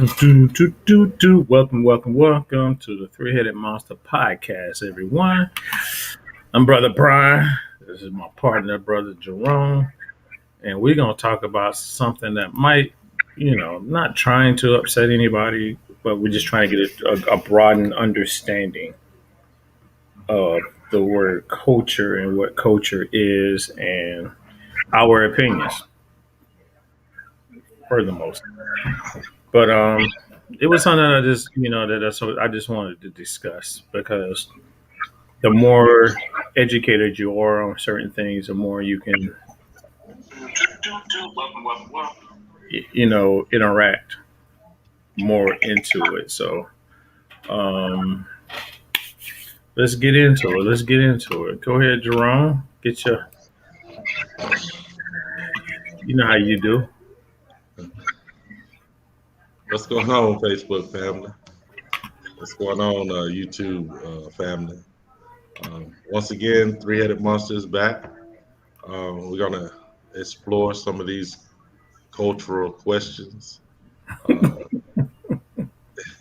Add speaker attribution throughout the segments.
Speaker 1: Welcome to the Three Headed Monster Podcast, everyone. I'm Brother Brian. This is my partner, Brother Jerome. And we're going to talk about something that might, not trying to upset anybody, but we're just trying to get a broadened understanding of the word culture and what culture is and our opinions, for the most. But it was something that I just wanted to discuss because the more educated you are on certain things, the more you can, interact more into it. So um, let's get into it. Let's get into it. Go ahead, Jerome. Get your, you know how you do.
Speaker 2: What's going on, Facebook family? What's going on, YouTube family? Once again, Three Headed Monsters back. We're gonna explore some of these cultural questions.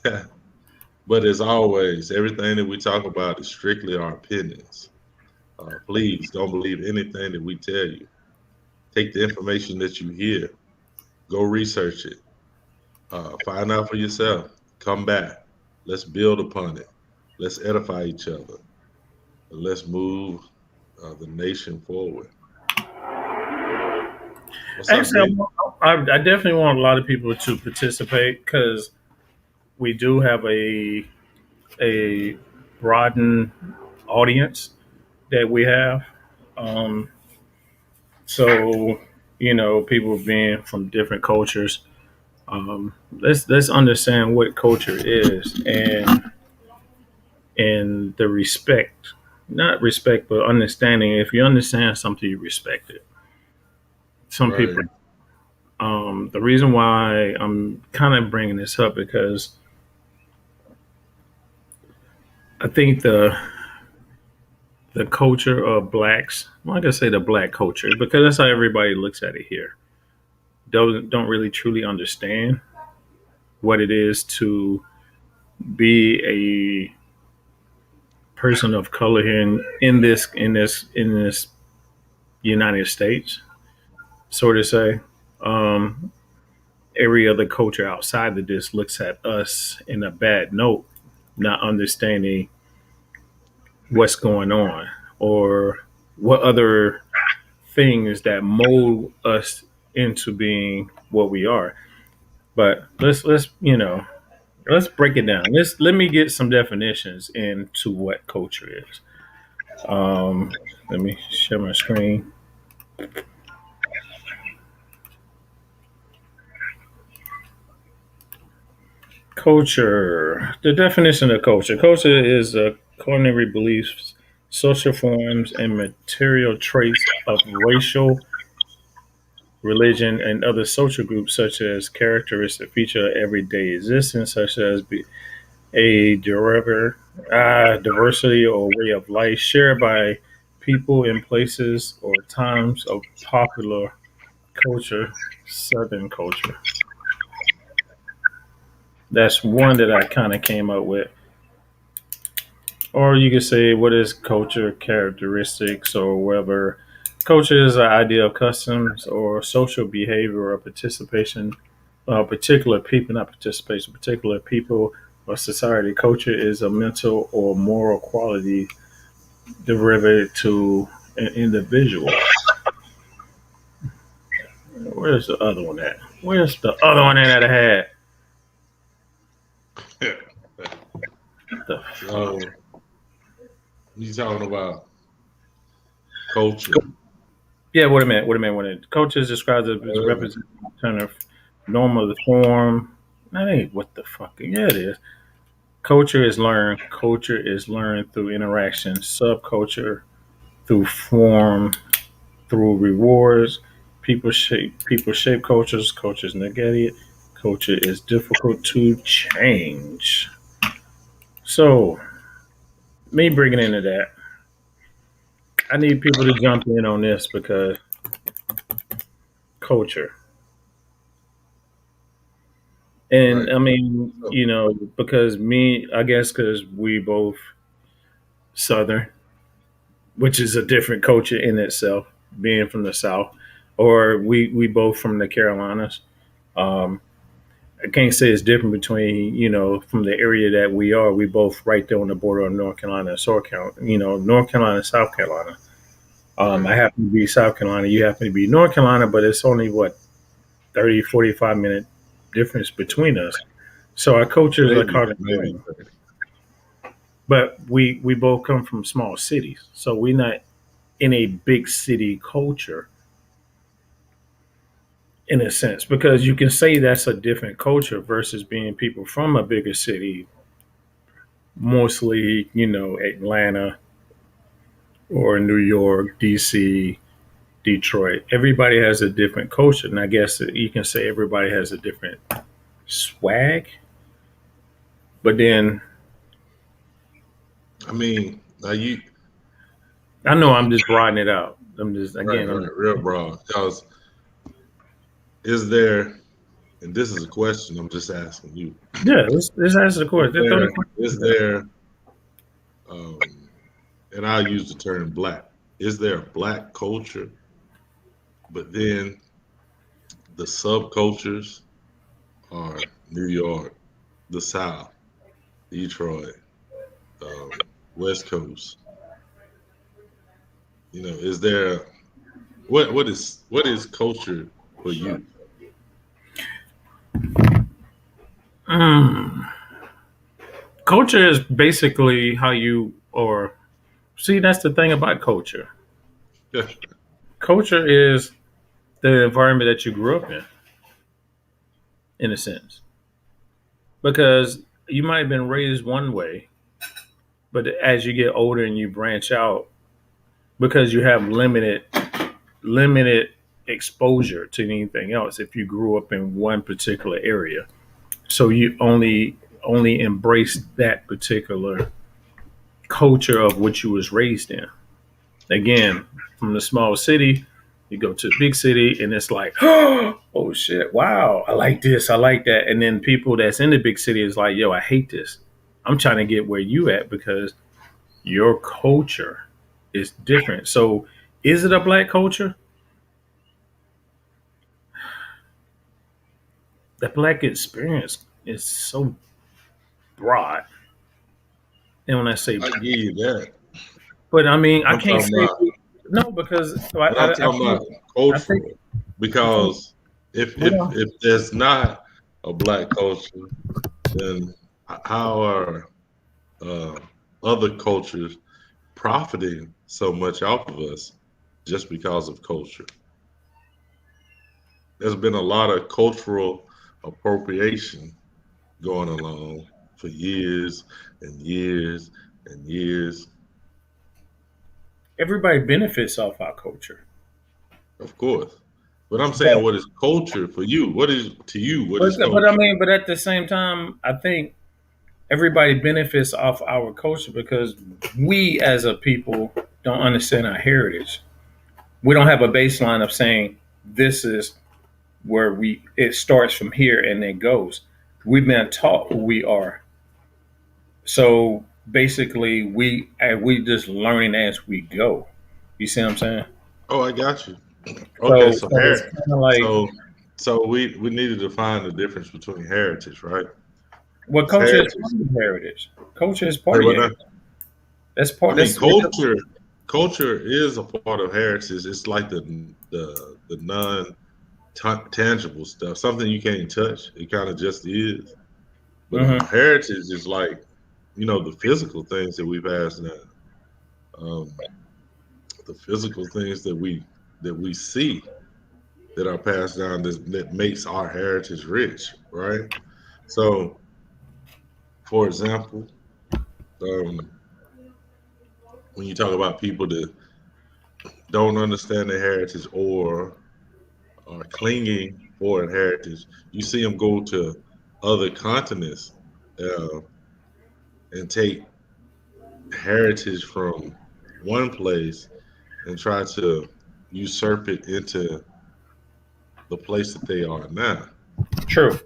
Speaker 2: Uh, but as always, everything that we talk about is strictly our opinions. Please don't believe anything that we tell you. Take the information that you hear, go research it, find out for yourself. Come back. Let's build upon it. Let's edify each other. Let's move the nation forward. What's up,
Speaker 1: Actually,
Speaker 2: Bree?
Speaker 1: I definitely want a lot of people to participate because we do have a broadened audience that we have. Um, so people being from different cultures. Let's understand what culture is and the respect, not respect, but understanding. If you understand something, you respect it. Some
Speaker 2: Right.
Speaker 1: people. The reason why I'm kind of bringing this up because I think the culture of blacks, well, I can say the black culture because that's how everybody looks at it here. Don't really truly understand what it is to be a person of color here in this United States, so to say. Um, every other culture outside of this looks at us in a bad note, not understanding what's going on or what other things that mold us into being what we are. But let's break it down. Let me get some definitions into what culture is. Um, let me share my screen. Culture. The definition of culture. Culture is a culinary beliefs, social forms, and material traits of racial, religion, and other social groups, such as characteristic feature of everyday existence, such as a diversity or way of life shared by people in places or times of popular culture, Southern culture. That's one that I kind of came up with. Or you could say, what is culture characteristics or whatever. Culture is an idea of customs or social behavior or participation, particular people, not participation, particular people or society. Culture is a mental or moral quality derivative to an individual. Where's the other one at? Where's the other one that I had? The fuck?
Speaker 2: So you talking about culture?
Speaker 1: Yeah, wait a minute. Wait a minute. Wait a minute. Culture is described as
Speaker 2: Uh,
Speaker 1: representation of normal the form. That ain't what the fuck. Yeah, it is. Culture is learned. Culture is learned through interaction. Subculture through form, through rewards. People shape cultures. Cultures negate it. Culture is difficult to change. So me bringing into that, I need people to jump in on this because culture. And
Speaker 2: Right.
Speaker 1: I mean,
Speaker 2: So,
Speaker 1: because I guess because we both Southern, which is a different culture in itself, being from the South, or we both from the Carolinas. Um, I can't say it's different between, from the area that we are. We both right there on the border of North Carolina and South Carolina, North Carolina and South Carolina.
Speaker 2: right.
Speaker 1: I happen to be South Carolina. You happen to be North Carolina, but it's only what 30, 45 minute difference between us. So our cultures are
Speaker 2: Maybe,
Speaker 1: kind of
Speaker 2: maybe.
Speaker 1: similar, but we both come from small cities, so we're not in a big city culture in a sense, because you can say that's a different culture versus being people from a bigger city, mostly Atlanta or New York, DC, Detroit. Everybody has a different culture, and I guess you can say everybody has a different swag. But then
Speaker 2: I mean, now you
Speaker 1: I know I'm just broadening it out. I'm just
Speaker 2: right,
Speaker 1: again,
Speaker 2: right, real broad. Because is there, and this is a question I'm just asking you,
Speaker 1: yeah. Let's answer the question. Just throw the
Speaker 2: is
Speaker 1: question out.
Speaker 2: there, um, and I'll use the term black. Is there a black culture, but then the subcultures are New York, the South, Detroit, West Coast? Is there what is culture for you?
Speaker 1: Mm. Culture is basically how you or see. That's the thing about culture.
Speaker 2: Yeah,
Speaker 1: Culture is the environment that you grew up in a sense, because you might have been raised one way, but as you get older and you branch out, because you have limited exposure to anything else if you grew up in one particular area, so you only embrace that particular culture of what you was raised in. Again, from the small city, you go to the big city, and it's like, oh shit, wow, I like this, I like that, and then people that's in the big city is like, yo, I hate this. I'm trying to get where you at because your culture is different. So, is it a black culture? The black experience is so broad, and when I say,
Speaker 2: I give you that.
Speaker 1: but I mean, I
Speaker 2: I'm
Speaker 1: can't
Speaker 2: talking
Speaker 1: say
Speaker 2: about,
Speaker 1: no because
Speaker 2: but I'm talking about
Speaker 1: I think
Speaker 2: cultural,
Speaker 1: I think
Speaker 2: because if if
Speaker 1: well,
Speaker 2: if there's not a black culture, then how are uh, other cultures profiting so much off of us just because of culture? There's been a lot of cultural appropriation going along for years and years and years.
Speaker 1: everybody benefits off our culture.
Speaker 2: Of course. But I'm saying,
Speaker 1: But
Speaker 2: what is culture for you? What is to you? What
Speaker 1: but
Speaker 2: is
Speaker 1: but I
Speaker 2: culture?
Speaker 1: mean, but at the same time, I think everybody benefits off our culture because we as a people don't understand our heritage. We don't have a baseline of saying this is where we it starts from here and it goes. We've been taught who we are. So basically we just learning as we go. You see what I'm saying?
Speaker 2: Oh, I got you. Okay,
Speaker 1: So
Speaker 2: so
Speaker 1: so it's kind of like
Speaker 2: so so we need to define the difference between heritage, right?
Speaker 1: well,
Speaker 2: Because
Speaker 1: culture is
Speaker 2: heritage.
Speaker 1: part of your heritage. Culture is part
Speaker 2: Wait,
Speaker 1: of
Speaker 2: what
Speaker 1: your
Speaker 2: now?
Speaker 1: heritage. That's part.
Speaker 2: I mean,
Speaker 1: That's
Speaker 2: culture is a part of heritage. It's like the non tangible stuff, something you can't touch. It kind of just is. But
Speaker 1: mhm.
Speaker 2: heritage is like, the physical things that we pass down, um, the physical things that we see that are passed down that makes our heritage rich, right? So, for example, um, when you talk about people that don't understand their heritage or are clinging for a heritage, you see them go to other continents uh, and take heritage from one place and try to usurp it into the place that they are now.
Speaker 1: True.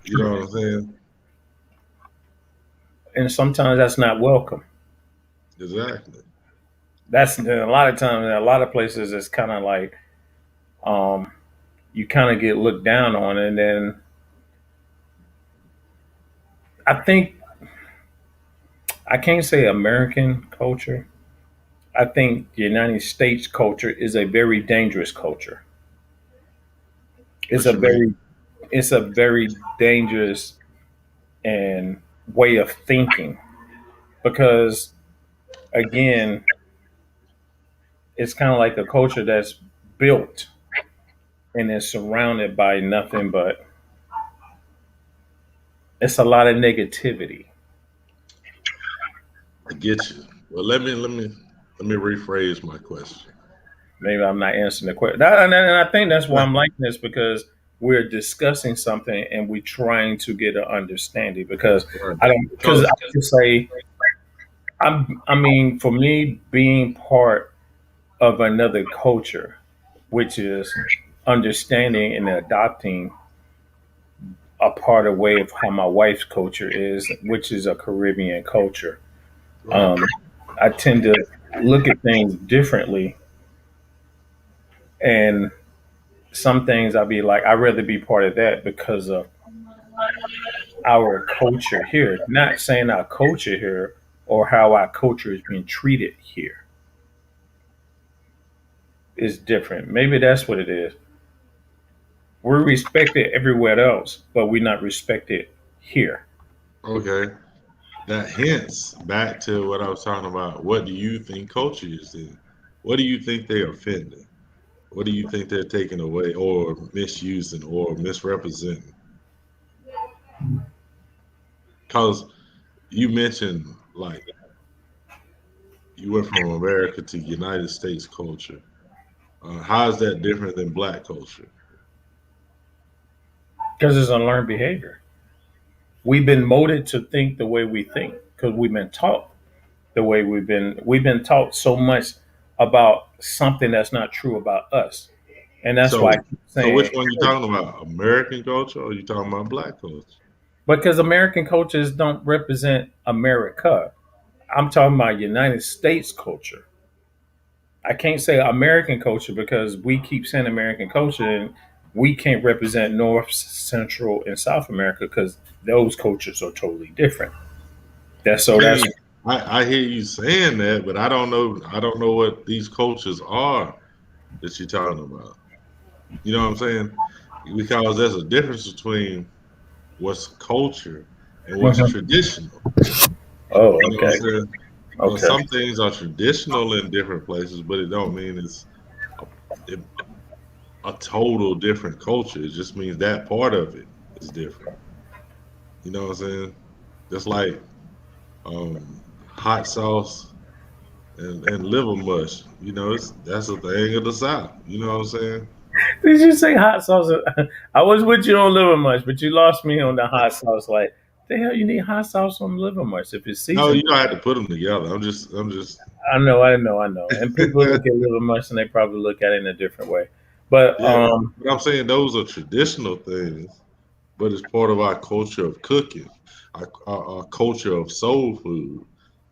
Speaker 2: You know what I'm saying?
Speaker 1: And sometimes that's not welcome.
Speaker 2: Exactly.
Speaker 1: That's a lot of times in a lot of places it's kind of like um, you kind of get looked down on, and then I think I can't say American culture. I think the United States culture is a very dangerous culture. It's
Speaker 2: What
Speaker 1: a
Speaker 2: you mean?
Speaker 1: very it's a very dangerous and way of thinking because again, it's kind of like a culture that's built and is surrounded by nothing but it's a lot of negativity.
Speaker 2: I get you. Well, let me rephrase my question.
Speaker 1: Maybe I'm not answering the question. And I think that's why I'm liking this because we're discussing something and we're trying to get an understanding. Because
Speaker 2: Right.
Speaker 1: I don't, because I
Speaker 2: Because
Speaker 1: could say, I mean, for me, being part of another culture, which is understanding and adopting a part of way of how my wife's culture is, which is a Caribbean culture.
Speaker 2: right.
Speaker 1: Um, I tend to look at things differently, and some things I'll be like, I'd rather be part of that because of our culture here. Not saying our culture here or how our culture is being treated here is different. Maybe that's what it is. We're respected everywhere else, but we're not respected here.
Speaker 2: Okay. That hints back to what I was talking about. What do you think culture is then? What do you think they're offending? What do you think they're taking away or misusing or misrepresenting? Because you mentioned like you went from America to United States culture. How is that different than black culture?
Speaker 1: Because it's unlearned behavior. We've been molded to think the way we think because we've been taught the way we've been taught so much about something that's not true about us. And that's why I
Speaker 2: So,
Speaker 1: keep
Speaker 2: so which
Speaker 1: saying
Speaker 2: one you talking about? American culture or you talking about black culture?
Speaker 1: because American cultures don't represent America. I'm talking about United States culture. I can't say American culture because we keep saying American culture and we can't represent North, Central, and South America because those cultures are totally different. That's
Speaker 2: I
Speaker 1: so that's
Speaker 2: mean, I hear you saying that, but I don't know. I don't know what these cultures are that you're talking about. You know what I'm saying? Because there's a difference between what's culture and what's
Speaker 1: Mhm.
Speaker 2: traditional.
Speaker 1: Oh,
Speaker 2: You know what I'm
Speaker 1: okay.
Speaker 2: saying?
Speaker 1: Okay.
Speaker 2: Some things are traditional in different places, but it don't mean it's a, a total different culture. It just means that part of it is different. You know what I'm saying? Just like hot sauce and liver mush. You know, that's a thing of the South. You know what I'm saying?
Speaker 1: Did you say hot sauce? I was with you on liver mush, but you lost me on the hot sauce. Like, the hell you need hot sauce on liver mush if it's
Speaker 2: No,
Speaker 1: seasoned?
Speaker 2: you don't have to put them together. I'm just.
Speaker 1: I know. And people look at liver mush and they probably look at it in a different way. But
Speaker 2: Yeah, but I'm saying those are traditional things, but it's part of our culture of cooking, our culture of soul food,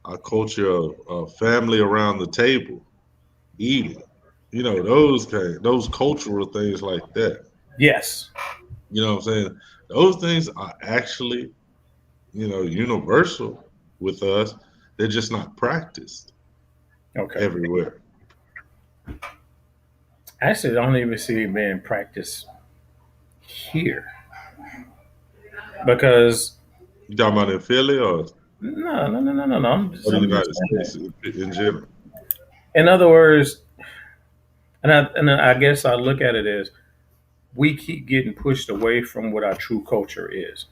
Speaker 2: our culture of family around the table eating. You know, those cultural things like that.
Speaker 1: yes,
Speaker 2: You know what I'm saying? Those things are actually, universal with us. They're just not practiced
Speaker 1: okay.
Speaker 2: everywhere.
Speaker 1: Actually, I don't even see it being practiced here because
Speaker 2: You talking about in Philly
Speaker 1: no.
Speaker 2: or the
Speaker 1: I'm just
Speaker 2: United
Speaker 1: saying
Speaker 2: States
Speaker 1: that.
Speaker 2: in general?
Speaker 1: In other words, and I guess I look at it as we keep getting pushed away from what our true culture is.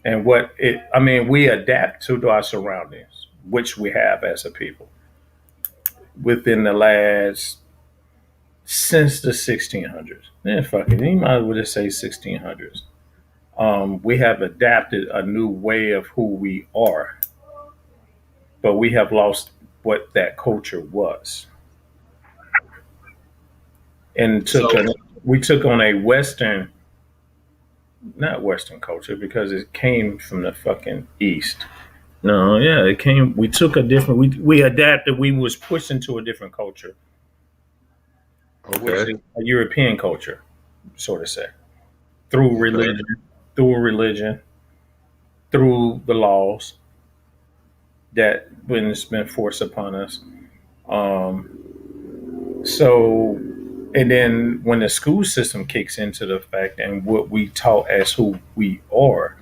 Speaker 1: And what it I mean we adapt to our surroundings which we have as a people within the last since the 1600s. Fuck it, you might as well just say 1600s. We have adapted a new way of who we are, but we have lost what that culture was and
Speaker 2: So
Speaker 1: we took on a western not Western culture because it came from the fucking East. No, yeah, it came. We took a different. We adapted. We was pushed into a different culture, which
Speaker 2: Okay.
Speaker 1: is a European culture, sort of say, through
Speaker 2: Okay.
Speaker 1: religion, through through the laws that when it's been forced upon us. So, and then when the school system kicks into the fact and what we taught as who we are,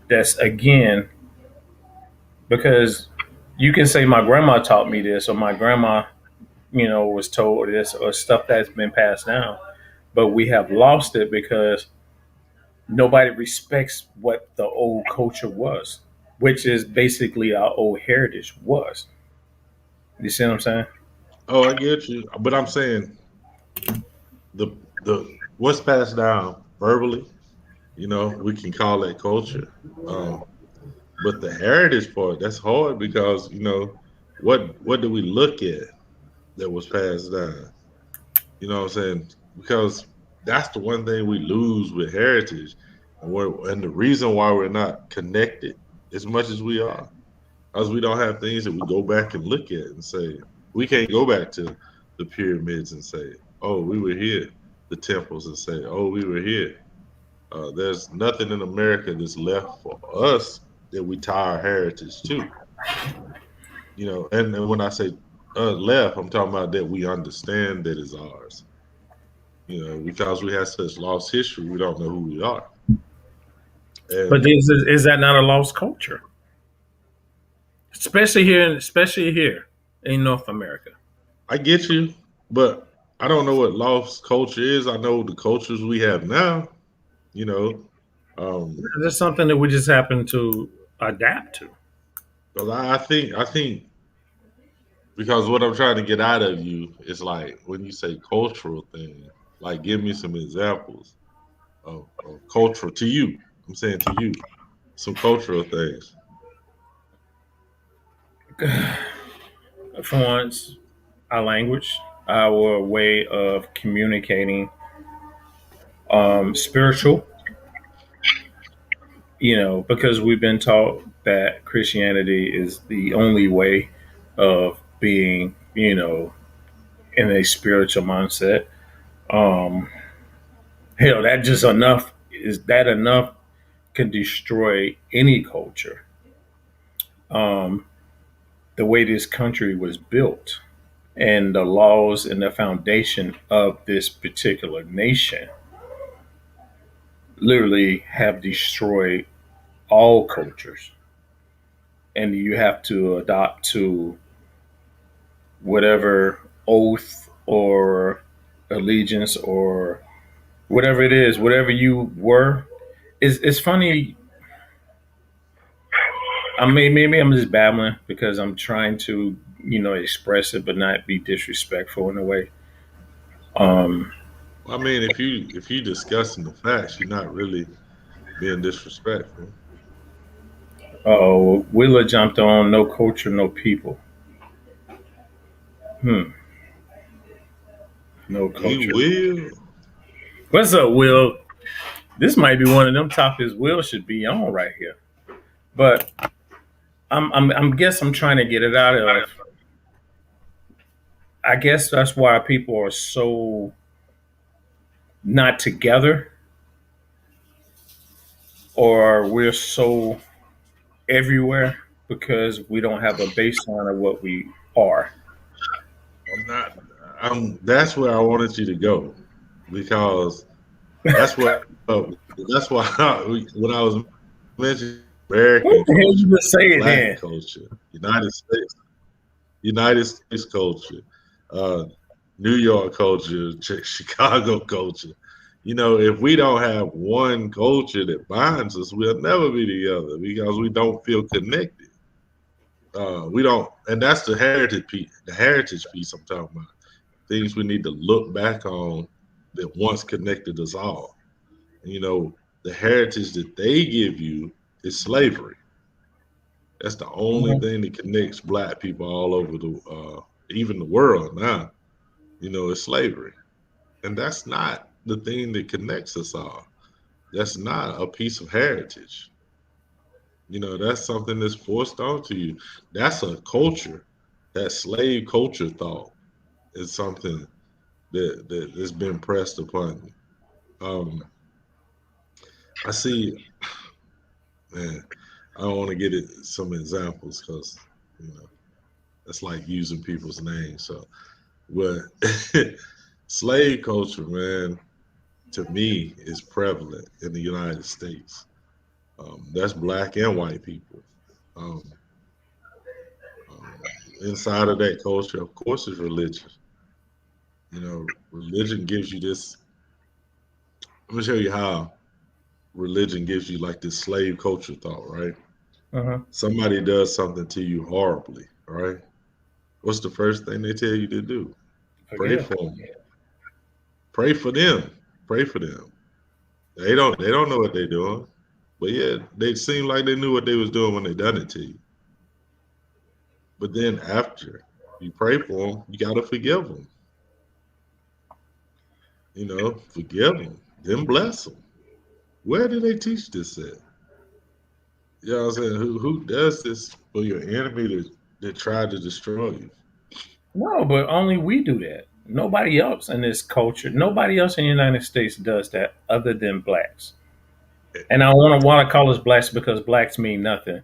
Speaker 1: that's again because you can say my grandma taught me this or my grandma, was told this or stuff that's been passed down, but we have lost it because nobody respects what the old culture was, which is basically our old heritage was. You see what I'm saying?
Speaker 2: Oh, I get you. But I'm saying the what's passed down verbally, we can call that culture. Um, but the heritage part, that's hard because what do we look at that was passed down? You know what I'm saying? Because that's the one thing we lose with heritage, and the reason why we're not connected as much as we are, because we don't have things that we go back and look at and say we can't go back to the pyramids and say, "Oh, we were here," the temples and say, "Oh, we were here." There's nothing in America that's left for us that we tie our heritage to. And when I say left, I'm talking about that we understand that is ours. Because we have such lost history, we don't know who we are.
Speaker 1: But
Speaker 2: And
Speaker 1: is that not a lost culture? Especially here in North America.
Speaker 2: I get you, but I don't know what lost culture is. I know the cultures we have now, you know. Um,
Speaker 1: There's something that we just happen to adapt to.
Speaker 2: but I think because what I'm trying to get out of you is like when you say cultural thing, like give me some examples of cultural to you. I'm saying to you, some cultural things.
Speaker 1: For once, our language, our way of communicating, spiritual, because we've been taught that Christianity is the only way of being, in a spiritual mindset. Um, Hell, that just enough is that enough can destroy any culture. Um, the way this country was built and the laws and the foundation of this particular nation literally have destroyed all cultures. And you have to adopt to whatever oath or allegiance or whatever it is, whatever you were. It's funny. I mean, maybe I'm just babbling because I'm trying to, express it, but not be disrespectful in a way. Um,
Speaker 2: I mean, if you discussing the facts, you're not really being disrespectful.
Speaker 1: oh, Willa jumped on no culture, no people. No
Speaker 2: He
Speaker 1: culture.
Speaker 2: will.
Speaker 1: What's up, Will? This might be one of them topics Will should be on right here. But I'm guess I'm trying to get it out of. I guess that's why people are so not together, or we're so everywhere because we don't have a baseline of what we are.
Speaker 2: I'm not. That's where I wanted you to go because that's what. That's why when I was mentioning
Speaker 1: What
Speaker 2: American
Speaker 1: the hell you
Speaker 2: culture,
Speaker 1: been saying
Speaker 2: Black
Speaker 1: then?
Speaker 2: culture, United States culture, uh, New York culture, Chicago culture. If we don't have one culture that binds us, we'll never be together because we don't feel connected. We don't, and that's the heritage piece. The heritage piece I'm talking about. Things we need to look back on that once connected us all. The heritage that they give you is slavery. That's the only
Speaker 1: Mhm.
Speaker 2: thing that connects Black people all over even the world now. Is slavery, and that's not the thing that connects us all. That's not a piece of heritage. That's something that's forced onto you. That's a culture. That slave culture thought is something that has been pressed upon you. Um, I see, man. I don't want to get it some examples because you know that's like using people's names. So, but slave culture, man, to me is prevalent in the United States. That's black and white people. Um, Inside of that culture, of course, is religion. Religion gives you this. I'm gonna show you how religion gives you like this slave culture thought, right?
Speaker 1: Uh-huh.
Speaker 2: Somebody does something to you horribly, right? What's the first thing they tell you to do? Pray
Speaker 1: Forgive.
Speaker 2: for them. Pray for them. Pray for them. They don't know what they're doing, but yeah, they seem like they knew what they was doing when they done it to you. But then after you pray for them, you gotta forgive them. Forgive them, then bless them. Where do they teach this at? You know what I'm saying? Who does this for your enemy that tried to destroy you?
Speaker 1: No, but only we do that. Nobody else in this culture, nobody else in the United States does that other than blacks. And I want to call us blacks because blacks mean nothing.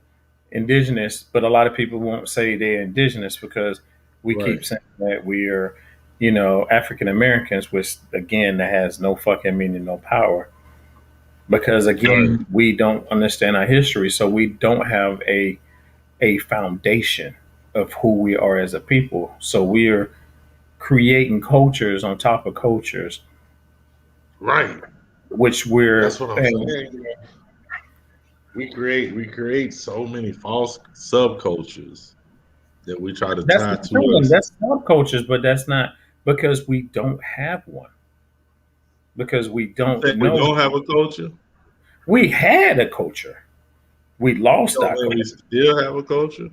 Speaker 1: Indigenous, but a lot of people won't say they're indigenous because we
Speaker 2: Right,
Speaker 1: keep saying that we are, African Americans, which again that has no fucking meaning, no power. Because
Speaker 2: right,
Speaker 1: again, we don't understand our history, so we don't have a foundation of who we are as a people. So we're creating cultures on top of cultures,
Speaker 2: right.
Speaker 1: which we're
Speaker 2: That's what I'm
Speaker 1: and
Speaker 2: saying. We create so many false subcultures that we try to
Speaker 1: that's
Speaker 2: tie
Speaker 1: the
Speaker 2: to
Speaker 1: thing.
Speaker 2: us.
Speaker 1: That's subcultures, but that's not because we don't have one. Because we
Speaker 2: You
Speaker 1: don't
Speaker 2: say we
Speaker 1: know.
Speaker 2: don't have a culture?
Speaker 1: We had a culture. We
Speaker 2: You
Speaker 1: lost
Speaker 2: don't
Speaker 1: our
Speaker 2: mean we
Speaker 1: culture.
Speaker 2: still have a culture?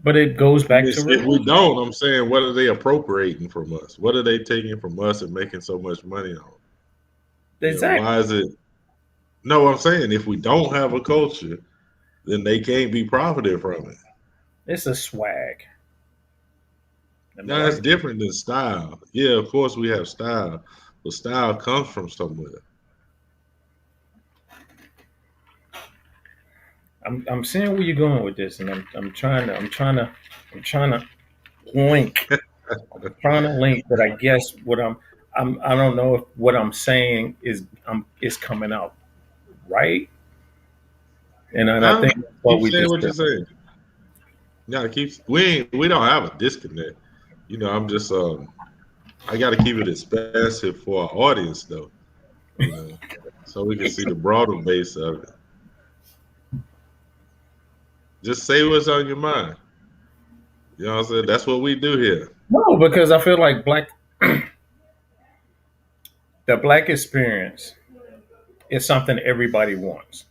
Speaker 1: But it goes
Speaker 2: I
Speaker 1: back
Speaker 2: mean,
Speaker 1: to
Speaker 2: if we
Speaker 1: religion.
Speaker 2: don't, I'm saying, what are they appropriating from us? What are they taking from us and making so much money on? Why
Speaker 1: Exactly.
Speaker 2: is it? No, I'm saying if we don't have a culture, then they can't be profited from it.
Speaker 1: It's a swag. Am I
Speaker 2: Now, it's
Speaker 1: right?
Speaker 2: different than style. Yeah, of course we have style, but style comes from somewhere.
Speaker 1: I'm seeing where you're going with this, and I'm trying to link. I'm trying to link, but I guess I don't know if what I'm saying is coming out right, and I
Speaker 2: Huh?
Speaker 1: think that's what
Speaker 2: Keep
Speaker 1: we
Speaker 2: saying
Speaker 1: just
Speaker 2: what you're saying. Yeah, we don't have a disconnect. I'm just I got to keep it expansive for our audience though. You know, so we can see the broader base of it. Just say what's on your mind. You know what I'm saying? That's what we do here.
Speaker 1: no, because I feel like the black experience is something everybody wants.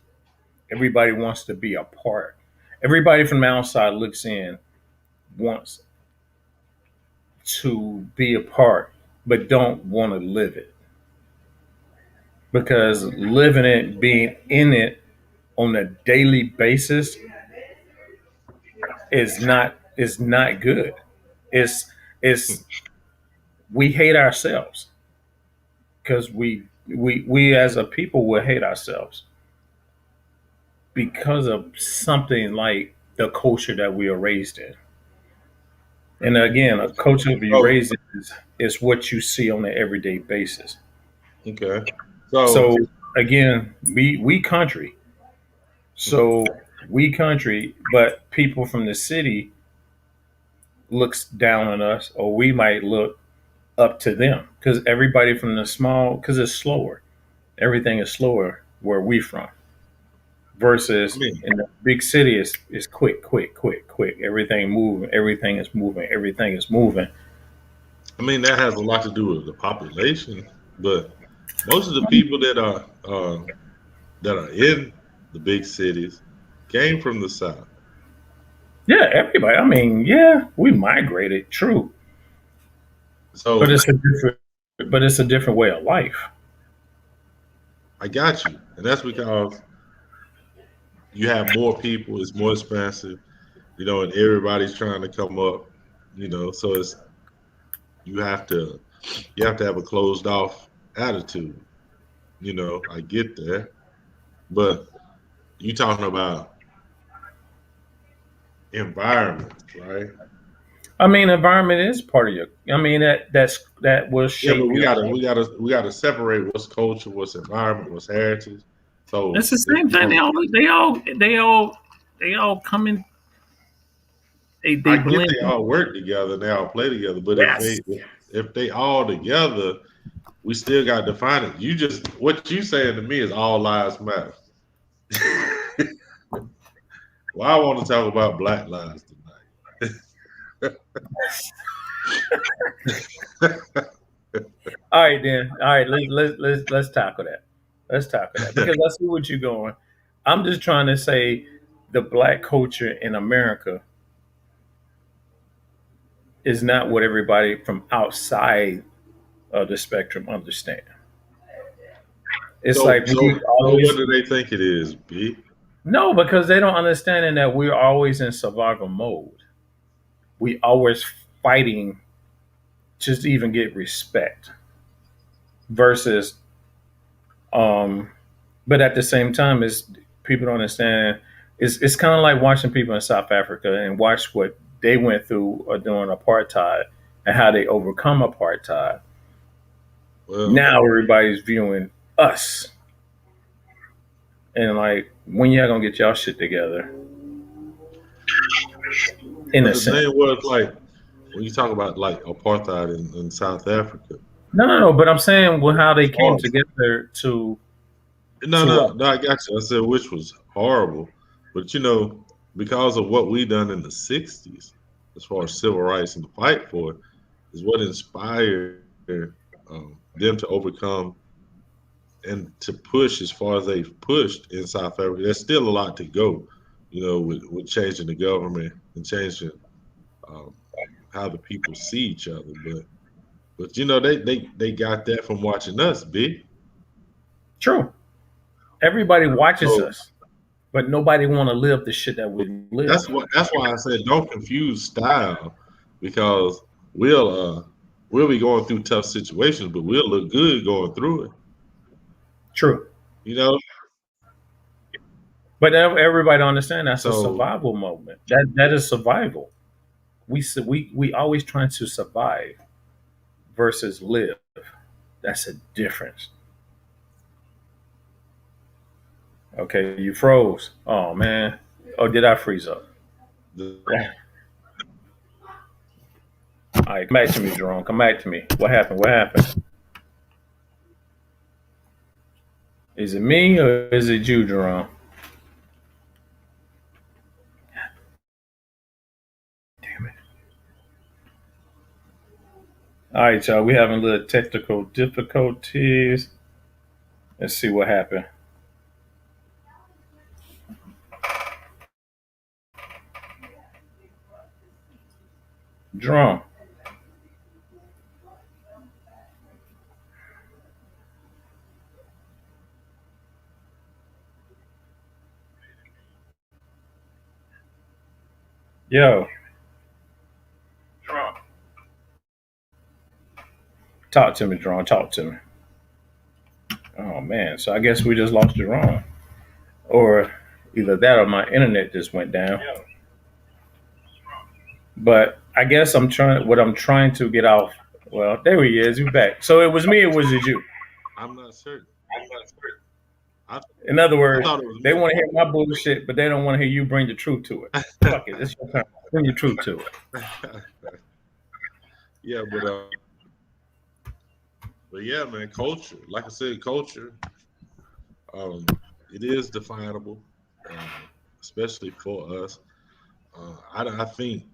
Speaker 1: Everybody wants to be a part. Everybody from the outside looks in, wants to be a part, but don't want to live it because living it, being in it on a daily basis is not good. It's it's we hate ourselves because we as a people will hate ourselves because of something like the culture that we are raised in. And again, a culture to be
Speaker 2: So
Speaker 1: raised in is what you see on an everyday basis.
Speaker 2: okay. So
Speaker 1: So again, we country. So we country, but people from the city looks down on us, or we might look up to them because everybody from the small, because it's slower. Everything is slower where we from
Speaker 2: I
Speaker 1: versus
Speaker 2: mean,
Speaker 1: in the big city is quick, quick, quick, quick. Everything moving, everything is moving, everything is moving.
Speaker 2: that has a lot to do with the population, but most of the people that are in the big cities came from the south.
Speaker 1: Yeah, everybody. I mean, yeah, we migrated, true, but
Speaker 2: So
Speaker 1: it's a different, but it's a different way of life.
Speaker 2: I got you, and that's because you have more people. It's more expensive, and everybody's trying to come up. So you have to you have to have a closed off attitude. I get that, but you talking about environment, right?
Speaker 1: I mean, environment is part of your. I mean, that will
Speaker 2: Yeah, but
Speaker 1: shape
Speaker 2: we
Speaker 1: your.
Speaker 2: gotta we gotta we gotta separate what's culture, what's environment, what's heritage.
Speaker 1: It's
Speaker 2: So
Speaker 1: the
Speaker 2: if
Speaker 1: same thing. They all come in. They
Speaker 2: I get
Speaker 1: blend
Speaker 2: they
Speaker 1: in.
Speaker 2: all work together, they all play together, but
Speaker 1: Yes.
Speaker 2: if they all together, we still got to define it. What you saying to me is all lives matter. Well, I want to talk about Black lives tonight.
Speaker 1: All right, then. All right, let's tackle that. Let's tackle that because I see what you're going. I'm just trying to say the black culture in America is not what everybody from outside of the spectrum understand. It's
Speaker 2: so
Speaker 1: like
Speaker 2: so
Speaker 1: we
Speaker 2: so what
Speaker 1: always
Speaker 2: do they think it is, B?
Speaker 1: no, because they don't understand that we're always in survival mode. We always fighting just to even get respect versus um but at the same time is people don't understand it's kind of like watching people in South Africa and watch what they went through during apartheid and how they overcome apartheid.
Speaker 2: Well,
Speaker 1: Now everybody's viewing us and like when y'all gonna get y'all shit together in
Speaker 2: but
Speaker 1: a
Speaker 2: the
Speaker 1: sense.
Speaker 2: thing was like when you talk about like apartheid in South Africa,
Speaker 1: No, but I'm saying well, how they
Speaker 2: it's
Speaker 1: came
Speaker 2: horrible.
Speaker 1: together to
Speaker 2: No,
Speaker 1: to
Speaker 2: no, no, I got you. I said which was horrible, but because of what we done in the '60s, as far as civil rights and the fight for it, is what inspired them to overcome and to push as far as they've pushed in South Africa. There's still a lot to go, with changing the government and changing um, how the people see each other. But they got that from watching us, B.
Speaker 1: true. Everybody watches
Speaker 2: So
Speaker 1: us, but nobody want to live the shit that we live.
Speaker 2: that's why I said don't confuse style because we'll uh we'll be going through tough situations, but we'll look good going through it.
Speaker 1: True.
Speaker 2: You know,
Speaker 1: But everybody don't understand that's a
Speaker 2: so
Speaker 1: survival moment. That is survival. We always trying to survive versus live. That's a difference. Okay, you froze. Oh man. Oh, did I freeze up?
Speaker 2: the,
Speaker 1: Yeah. All right, come back to me, Jerome. Come back to me. What happened? What happened? Is it me or is it you, Jerome? Damn it. All right, y'all. We having a little technical difficulties. Let's see what happened. Jerome. Yo. Jerome. Talk to me, Jerome. Talk to me. Oh man. So I guess we just lost Jerome. Or either that or my internet just went down. But I guess what I'm trying to get off. Well, there he is. He's back. So it was me or was it you?
Speaker 2: I'm not certain. I
Speaker 1: In other
Speaker 2: I
Speaker 1: words,
Speaker 2: thought it was
Speaker 1: they
Speaker 2: me.
Speaker 1: want to hear my bullshit, but they don't want to hear you bring the truth to it. Fuck it. It's your turn. Bring the truth to it.
Speaker 2: Yeah, but yeah, man, culture. Like I said, culture. Um, it is definable, especially for us. I think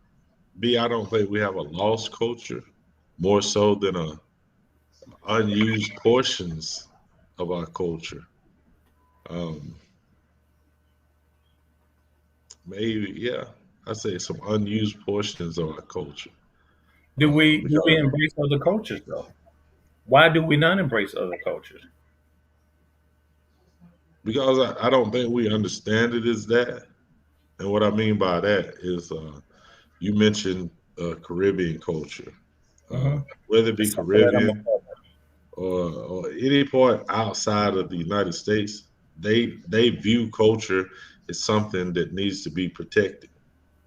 Speaker 2: B. I don't think we have a lost culture more so than a unused portions of our culture. Um, maybe yeah, I say some unused portions of our culture.
Speaker 1: Do we
Speaker 2: Because
Speaker 1: embrace other cultures though? Why do we not embrace other cultures?
Speaker 2: because I don't think we understand it as that. And what I mean by that is, you mentioned Caribbean culture, uh,
Speaker 1: Hmm.
Speaker 2: whether it be
Speaker 1: It's something that I'm a
Speaker 2: Caribbean
Speaker 1: part
Speaker 2: or any part outside of the United States, they view culture as something that needs to be protected.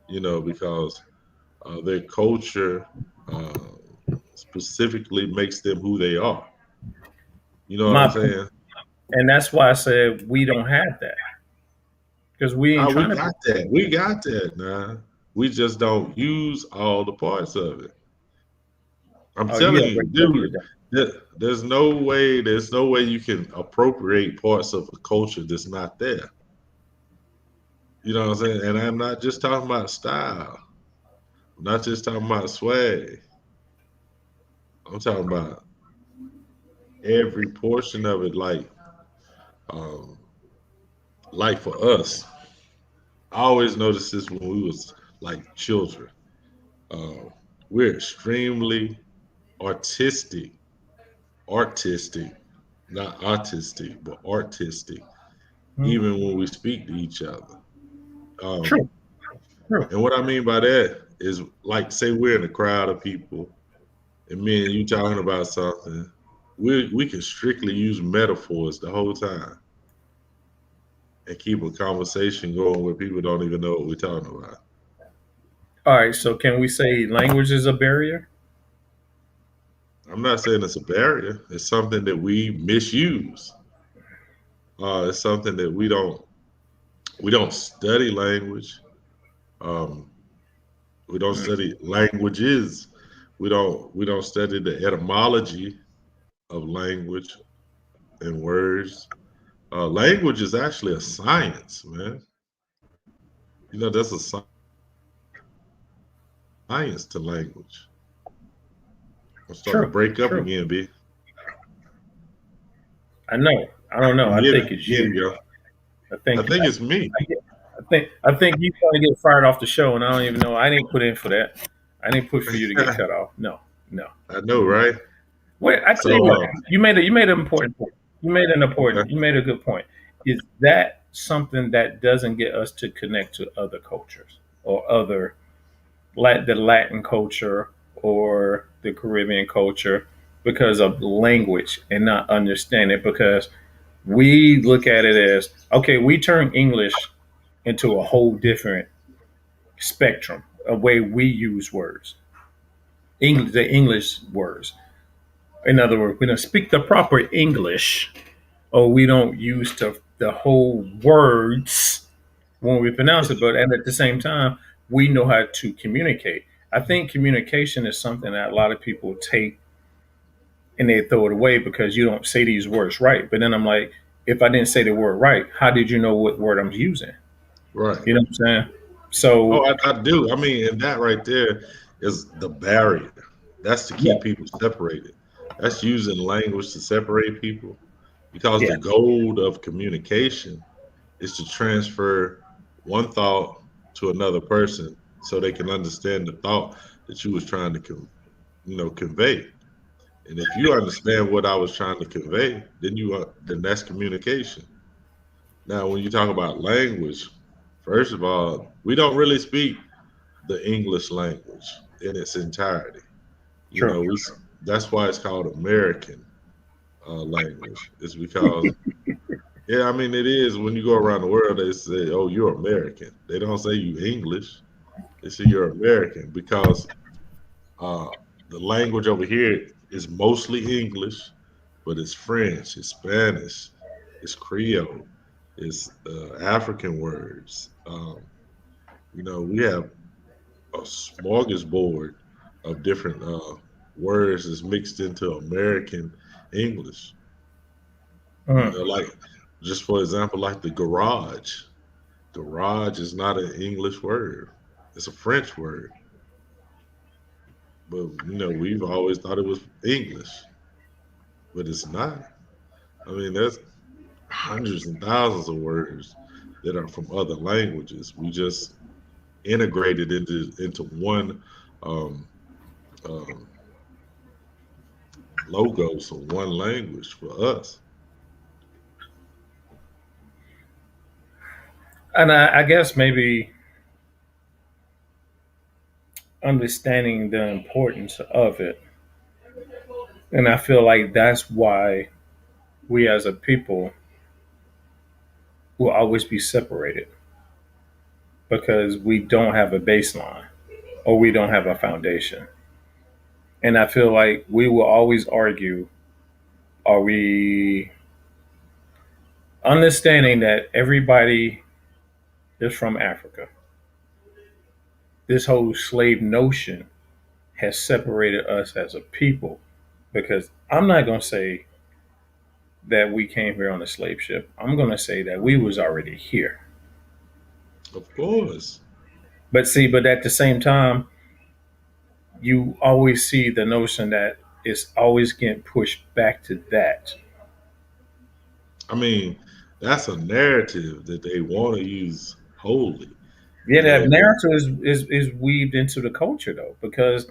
Speaker 2: Because their culture uh, specifically makes them who they are. You know what I'm
Speaker 1: my,
Speaker 2: saying?
Speaker 1: and that's why I said we don't have that because we ain't
Speaker 2: Ah, we
Speaker 1: trying to.
Speaker 2: got that. We got that now. We just don't use all the parts of it. I'm
Speaker 1: Oh, you
Speaker 2: telling
Speaker 1: already
Speaker 2: you,
Speaker 1: broke it
Speaker 2: dude,
Speaker 1: down.
Speaker 2: there's no way you can appropriate parts of a culture that's not there. You know what I'm saying? And I'm not just talking about style. I'm not just talking about swag. I'm talking about every portion of it. Um, like for us, I always noticed this when we was like children. Uh, we're extremely artistic, artistic, not autistic, but artistic,
Speaker 1: Mhm.
Speaker 2: even when we speak to each other. Um,
Speaker 1: True, true.
Speaker 2: and what I mean by that is, like, say we're in a crowd of people, and me and you talking about something, we can strictly use metaphors the whole time and keep a conversation going where people don't even know what we're talking about.
Speaker 1: All right, so can we say language is a barrier?
Speaker 2: I'm not saying it's a barrier. It's something that we misuse. It's something that we don't study language. Um, we don't study languages. We don't study the etymology of language and words. Language is actually a science, man. There's a science to language. I'm starting to
Speaker 1: True,
Speaker 2: break up
Speaker 1: true.
Speaker 2: again, B.
Speaker 1: I know. I don't know.
Speaker 2: You
Speaker 1: I
Speaker 2: hear
Speaker 1: think
Speaker 2: me?
Speaker 1: it's
Speaker 2: There
Speaker 1: you.
Speaker 2: you go.
Speaker 1: I
Speaker 2: I
Speaker 1: think
Speaker 2: think it's me.
Speaker 1: I think you trying to get fired off the show, and I don't even know. I didn't put in for that. I didn't push for you to get cut off. No, no.
Speaker 2: I know, right?
Speaker 1: Wait, I tell you
Speaker 2: So,
Speaker 1: what. You made an important point.
Speaker 2: okay.
Speaker 1: You made a good point. Is that something that doesn't get us to connect to other cultures or other the Latin culture or the Caribbean culture because of language and not understand it because we look at it as okay, we turn English into a whole different spectrum, a way we use words, the English words. In other words, we don't speak the proper English, or we don't use the whole words when we pronounce it. But and at the same time, we know how to communicate. I think communication is something that a lot of people take and they throw it away because you don't say these words right. But then I'm like, if I didn't say the word right, how did you know what word I'm using?
Speaker 2: Right.
Speaker 1: You know what I'm saying?
Speaker 2: Oh,
Speaker 1: So
Speaker 2: I do. I mean, and that right there is the barrier. That's to
Speaker 1: yeah,
Speaker 2: keep people separated. That's using language to separate people because
Speaker 1: yeah,
Speaker 2: the goal of communication is to transfer one thought to another person so they can understand the thought that you was trying to convey. And if you understand what I was trying to convey, then that's communication. Now, when you talk about language, first of all, we don't really speak the English language in its entirety. You
Speaker 1: true.
Speaker 2: know, we that's why it's called American language. It's because, yeah, I mean, it is when you go around the world, they say, "Oh, you're American." They don't say you English. They say you're American because uh, the language over here is mostly English, but it's French, it's Spanish, it's Creole, it's African words. We have a smorgasbord of different words that's mixed into American English.
Speaker 1: Mhm.
Speaker 2: Like, just for example, like the garage. Garage is not an English word; it's a French word. But we've always thought it was English, but it's not. I mean, there's hundreds and thousands of words that are from other languages. We just integrated into one um, um, logo, so one language for us.
Speaker 1: And I guess maybe understanding the importance of it. And I feel like that's why we as a people will always be separated because we don't have a baseline or we don't have a foundation. And I feel like we will always argue, are we understanding that everybody is from Africa? This whole slave notion has separated us as a people because I'm not going to say that we came here on a slave ship. I'm going to say that we was already here.
Speaker 2: Of course.
Speaker 1: But see, but at the same time, you always see the notion that it's always getting pushed back to that.
Speaker 2: I mean, that's a narrative that they want to use wholly.
Speaker 1: Yeah,
Speaker 2: You
Speaker 1: that
Speaker 2: know,
Speaker 1: narrative is weaved into the culture though, because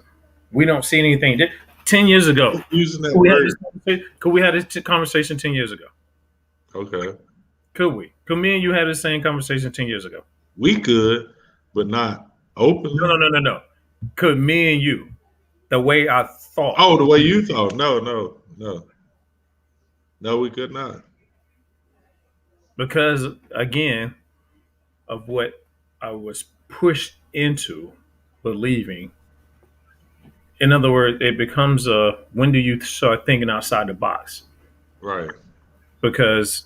Speaker 1: we don't see anything. 10 years ago,
Speaker 2: using that
Speaker 1: could we have
Speaker 2: word.
Speaker 1: this conversation? Could we have this conversation 10 years ago?
Speaker 2: Okay.
Speaker 1: Could we? Could me and you have the same conversation 10 years ago?
Speaker 2: We could, but not
Speaker 1: No,
Speaker 2: openly.
Speaker 1: no, no, no, no. Could me and you, the way I thought,
Speaker 2: Oh, the way you thought. No, no, no. No, we could not.
Speaker 1: because again of what I was pushed into believing. In other words, it becomes a when do you start thinking outside the box?
Speaker 2: Right.
Speaker 1: Because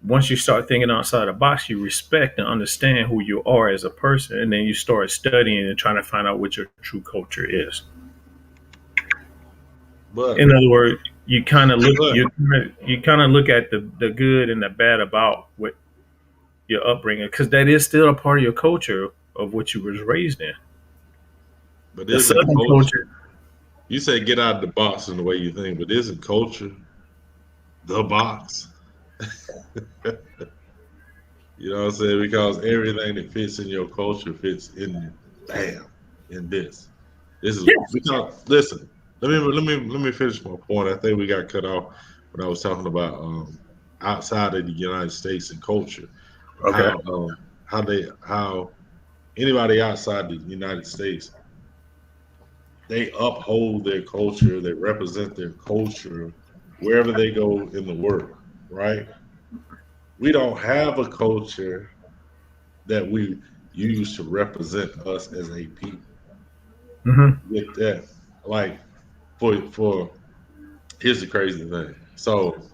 Speaker 1: once you start thinking outside the box, you respect and understand who you are as a person, and then you start studying and trying to find out what your true culture is.
Speaker 2: But
Speaker 1: In other words, you kind of look
Speaker 2: but
Speaker 1: you kind of look at the good and the bad about what your upbringing, because that is still a part of your culture of what you was raised in.
Speaker 2: but
Speaker 1: The
Speaker 2: isn't
Speaker 1: Southern
Speaker 2: culture?
Speaker 1: culture,
Speaker 2: You say get out of the box in the way you think, but isn't culture the box? You know what I'm saying? Because everything that fits in your culture fits in, bam, in this. This is
Speaker 1: yes,
Speaker 2: because listen. Let me finish my point. I think we got cut off when I was talking about outside of the United States and culture, and
Speaker 1: okay,
Speaker 2: how anybody outside the United States, they uphold their culture, they represent their culture wherever they go in the world, right? We don't have a culture that we use to represent us as a people.
Speaker 1: hmm
Speaker 2: With that, like for here's the crazy thing. So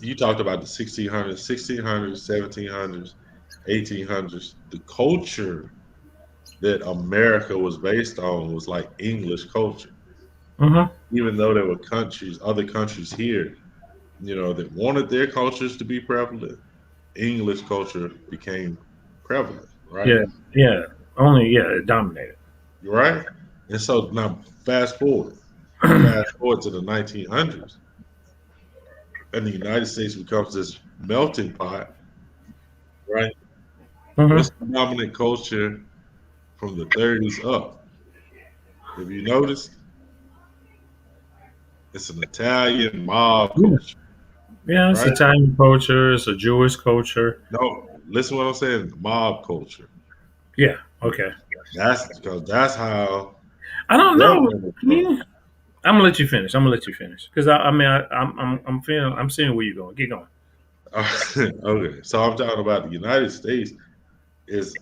Speaker 2: you talked about the 1600s, 1600s, 1700s, 1800s. The culture that America was based on was like English culture.
Speaker 1: hmm
Speaker 2: Even though there were countries, other countries here, that wanted their cultures to be prevalent, English culture became prevalent, right?
Speaker 1: yeah, yeah, only yeah, it dominated.
Speaker 2: Right? And so now fast forward to the 1900s, and the United States becomes this melting pot, right?
Speaker 1: hmm
Speaker 2: What's the dominant culture from the 30s up? If you noticed, it's an Italian mob
Speaker 1: Yeah,
Speaker 2: culture,
Speaker 1: yeah, it's
Speaker 2: right?
Speaker 1: Italian culture, it's a Jewish culture.
Speaker 2: No, listen what I'm saying, mob culture.
Speaker 1: Yeah, okay.
Speaker 2: That's because that's how
Speaker 1: I don't know.
Speaker 2: government was
Speaker 1: I
Speaker 2: run.
Speaker 1: mean, I'm gonna let you finish. I'm gonna let you finish because I mean, I'm feeling, I'm seeing where you're going. Get going.
Speaker 2: Okay, so I'm talking about the United States is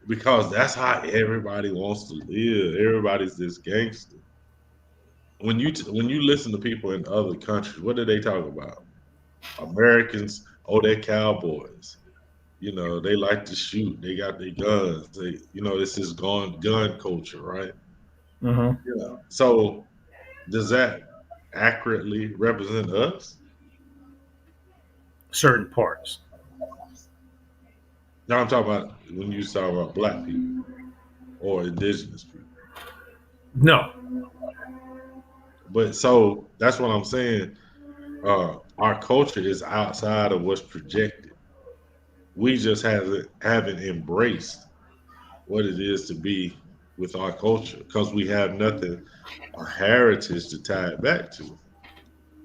Speaker 2: because that's how everybody wants to live. Everybody's this gangster. When you listen to people in other countries, what do they talk about? Americans, oh, they're cowboys. They like to shoot. They got their guns. This is gun culture, right?
Speaker 1: hmm
Speaker 2: Yeah. So does that accurately represent us?
Speaker 1: Certain parts.
Speaker 2: Now I'm talking about when you talk about black people or indigenous people.
Speaker 1: No.
Speaker 2: But so that's what I'm saying. Our culture is outside of what's projected. We just haven't embraced what it is to be with our culture because we have nothing, a heritage to tie it back to.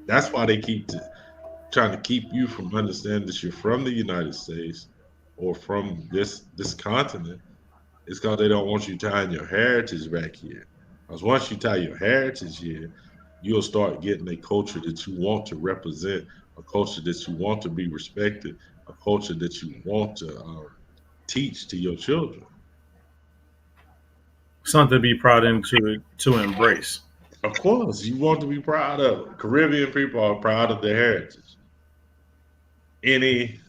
Speaker 2: That's why they keep trying to keep you from understanding that you're from the United States or from this continent, it's because they don't want you tying your heritage back here. Because once you tie your heritage here, you'll start getting a culture that you want to represent, a culture that you want to be respected, a culture that you want to teach to your children.
Speaker 1: Something to be proud and to embrace.
Speaker 2: Of course, you want to be proud of it. Caribbean people are proud of their heritage. Any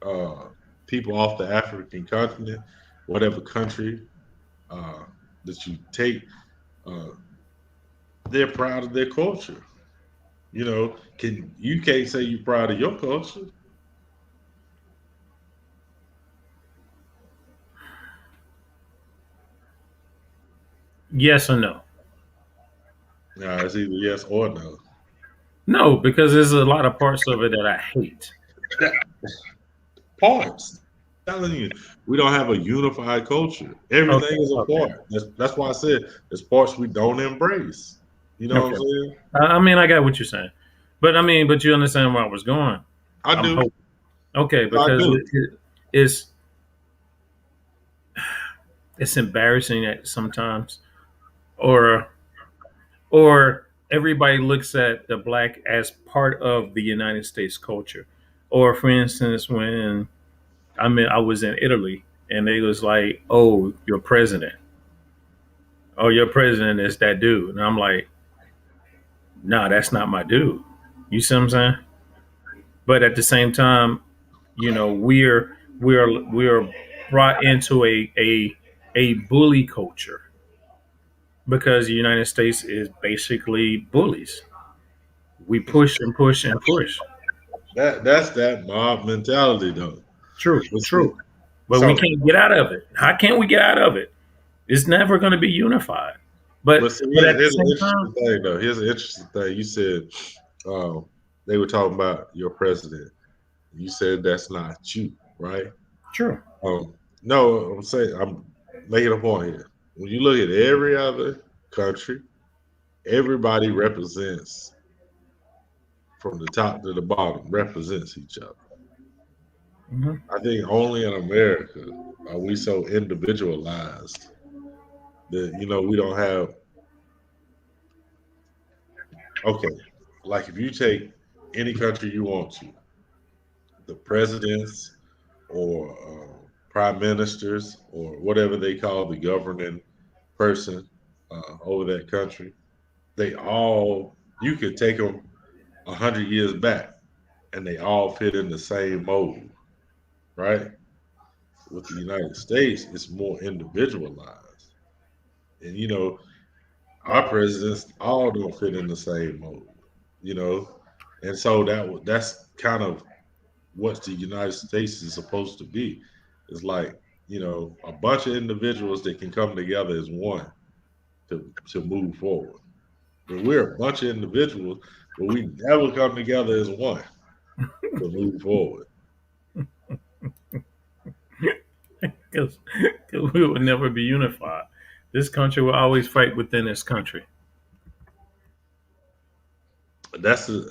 Speaker 2: uh, people off the African continent, whatever country uh, that you take, uh, they're proud of their culture. You know, can't say you're proud of your culture?
Speaker 1: Yes or no?
Speaker 2: Nah, it's either yes or no.
Speaker 1: No, because there's a lot of parts of it that I hate.
Speaker 2: That parts. Telling you, we don't have a unified culture.
Speaker 1: Okay,
Speaker 2: Everything is a
Speaker 1: okay,
Speaker 2: part. That's why I said there's parts we don't embrace. You know what I'm
Speaker 1: okay.
Speaker 2: saying?
Speaker 1: I mean, I got what you're saying, but I mean, but you understand where I was going.
Speaker 2: I
Speaker 1: I'm
Speaker 2: do.
Speaker 1: hoping. Okay,
Speaker 2: I
Speaker 1: because
Speaker 2: do.
Speaker 1: it's it's embarrassing at sometimes, or or everybody looks at the black as part of the United States culture. Or for instance, when I was in Italy and they was like, "Oh, your president. Oh, your president is that dude." And I'm like, "Nah, that's not my dude." You see what I'm saying? But at the same time, we're brought into a bully culture because the United States is basically bullies. We push and push and push.
Speaker 2: That's that mob mentality though.
Speaker 1: True,
Speaker 2: But see,
Speaker 1: true. But we
Speaker 2: so
Speaker 1: can't get out of it. How can we get out of it? It's never going to be unified.
Speaker 2: but
Speaker 1: But
Speaker 2: see,
Speaker 1: but at the
Speaker 2: here's an
Speaker 1: same
Speaker 2: interesting
Speaker 1: time,
Speaker 2: thing though. Here's an interesting thing. You said um, they were talking about your president. You said that's not you, right?
Speaker 1: true.
Speaker 2: No, I'm saying I'm making a point here. When you look at every other country, everybody represents from the top to the bottom, represents each other.
Speaker 1: Hmm.
Speaker 2: I think only in America are we so individualized that we don't have. Okay, like if you take any country you want to, the presidents or prime ministers or whatever they call the governing person over that country, they all you could take them 100 years back, and they all fit in the same mold, right? With the United States, it's more individualized, and our presidents all don't fit in the same mold, you know, and so that's kind of what the United States is supposed to be. It's like a bunch of individuals that can come together as one to move forward. But we're a bunch of individuals, but we never come together as one to move forward.
Speaker 1: Because we will never be unified. This country will always fight within its country.
Speaker 2: That's a,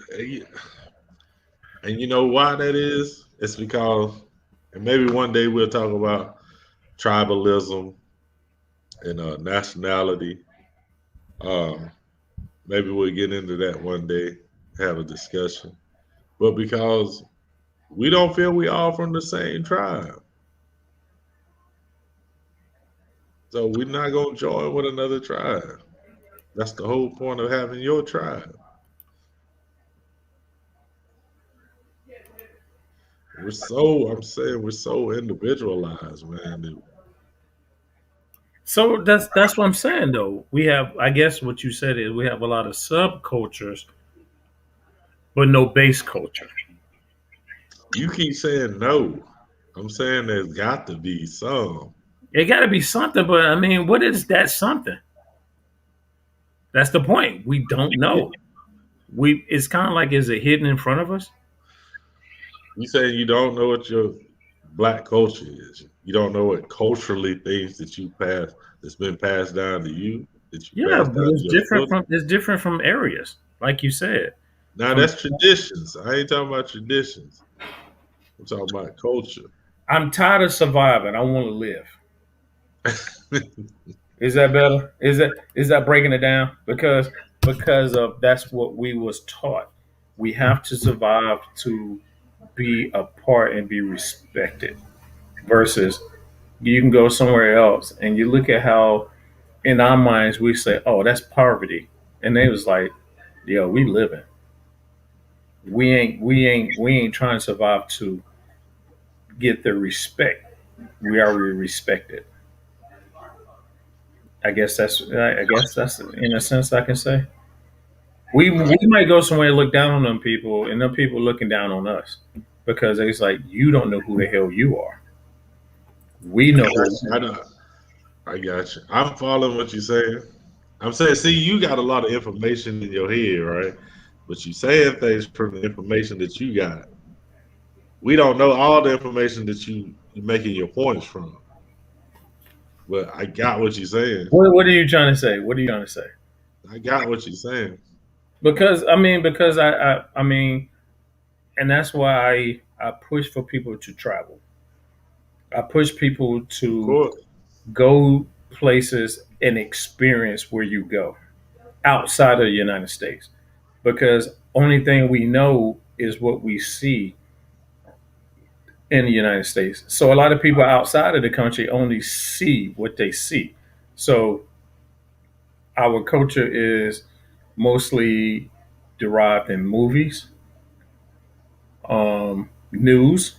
Speaker 2: and you know why that is? It's because, and maybe one day we'll talk about tribalism and nationality. Um, Maybe we'll get into that one day, have a discussion. But because we don't feel we all from the same tribe, so we're not gonna join with another tribe. That's the whole point of having your tribe. I'm saying we're so individualized, man.
Speaker 1: So that's what I'm saying though. We have, I guess what you said is we have a lot of subcultures, but no base culture.
Speaker 2: You keep saying no. I'm saying there's got to be some.
Speaker 1: It got to be something, but I mean, what is that something? That's the point. We don't know. It's kind of like, is it hidden in front of us?
Speaker 2: You saying you don't know what your black culture is. You don't know what culturally things that's been passed down to you, that you
Speaker 1: Yeah,
Speaker 2: passed
Speaker 1: but
Speaker 2: down to your children.
Speaker 1: it's different from areas, like you said.
Speaker 2: Now
Speaker 1: From
Speaker 2: that's traditions. I ain't talking about traditions. I'm talking about culture.
Speaker 1: I'm tired of surviving. I want to live. Is that better? Is that breaking it down? Because of that's what we was taught. We have to survive to be a part and be respected. Versus you can go somewhere else and you look at how in our minds we say, "Oh, that's poverty," and they was like, "Yo, we living. We ain't trying to survive to get the respect. We already respected." I guess that's in a sense I can say. We
Speaker 2: Right.
Speaker 1: might go somewhere and look down on them people, and them people looking down on us because it's like you don't know who the hell you are. We
Speaker 2: I
Speaker 1: know
Speaker 2: got
Speaker 1: who.
Speaker 2: you. I got you. I'm following what you're saying. I'm saying, see, you got a lot of information in your head, right? But you saying things from the information that you got. We don't know all the information that you making your points from. But I got what you're saying.
Speaker 1: What are you trying to say? What are you trying to say?
Speaker 2: I got what you're saying.
Speaker 1: Because and that's why I push for people to travel. I push people
Speaker 2: Of
Speaker 1: to
Speaker 2: course.
Speaker 1: go places and experience where you go outside of the United States because only thing we know is what we see in the United States. So a lot of people outside of the country only see what they see. So our culture is mostly derived in movies, news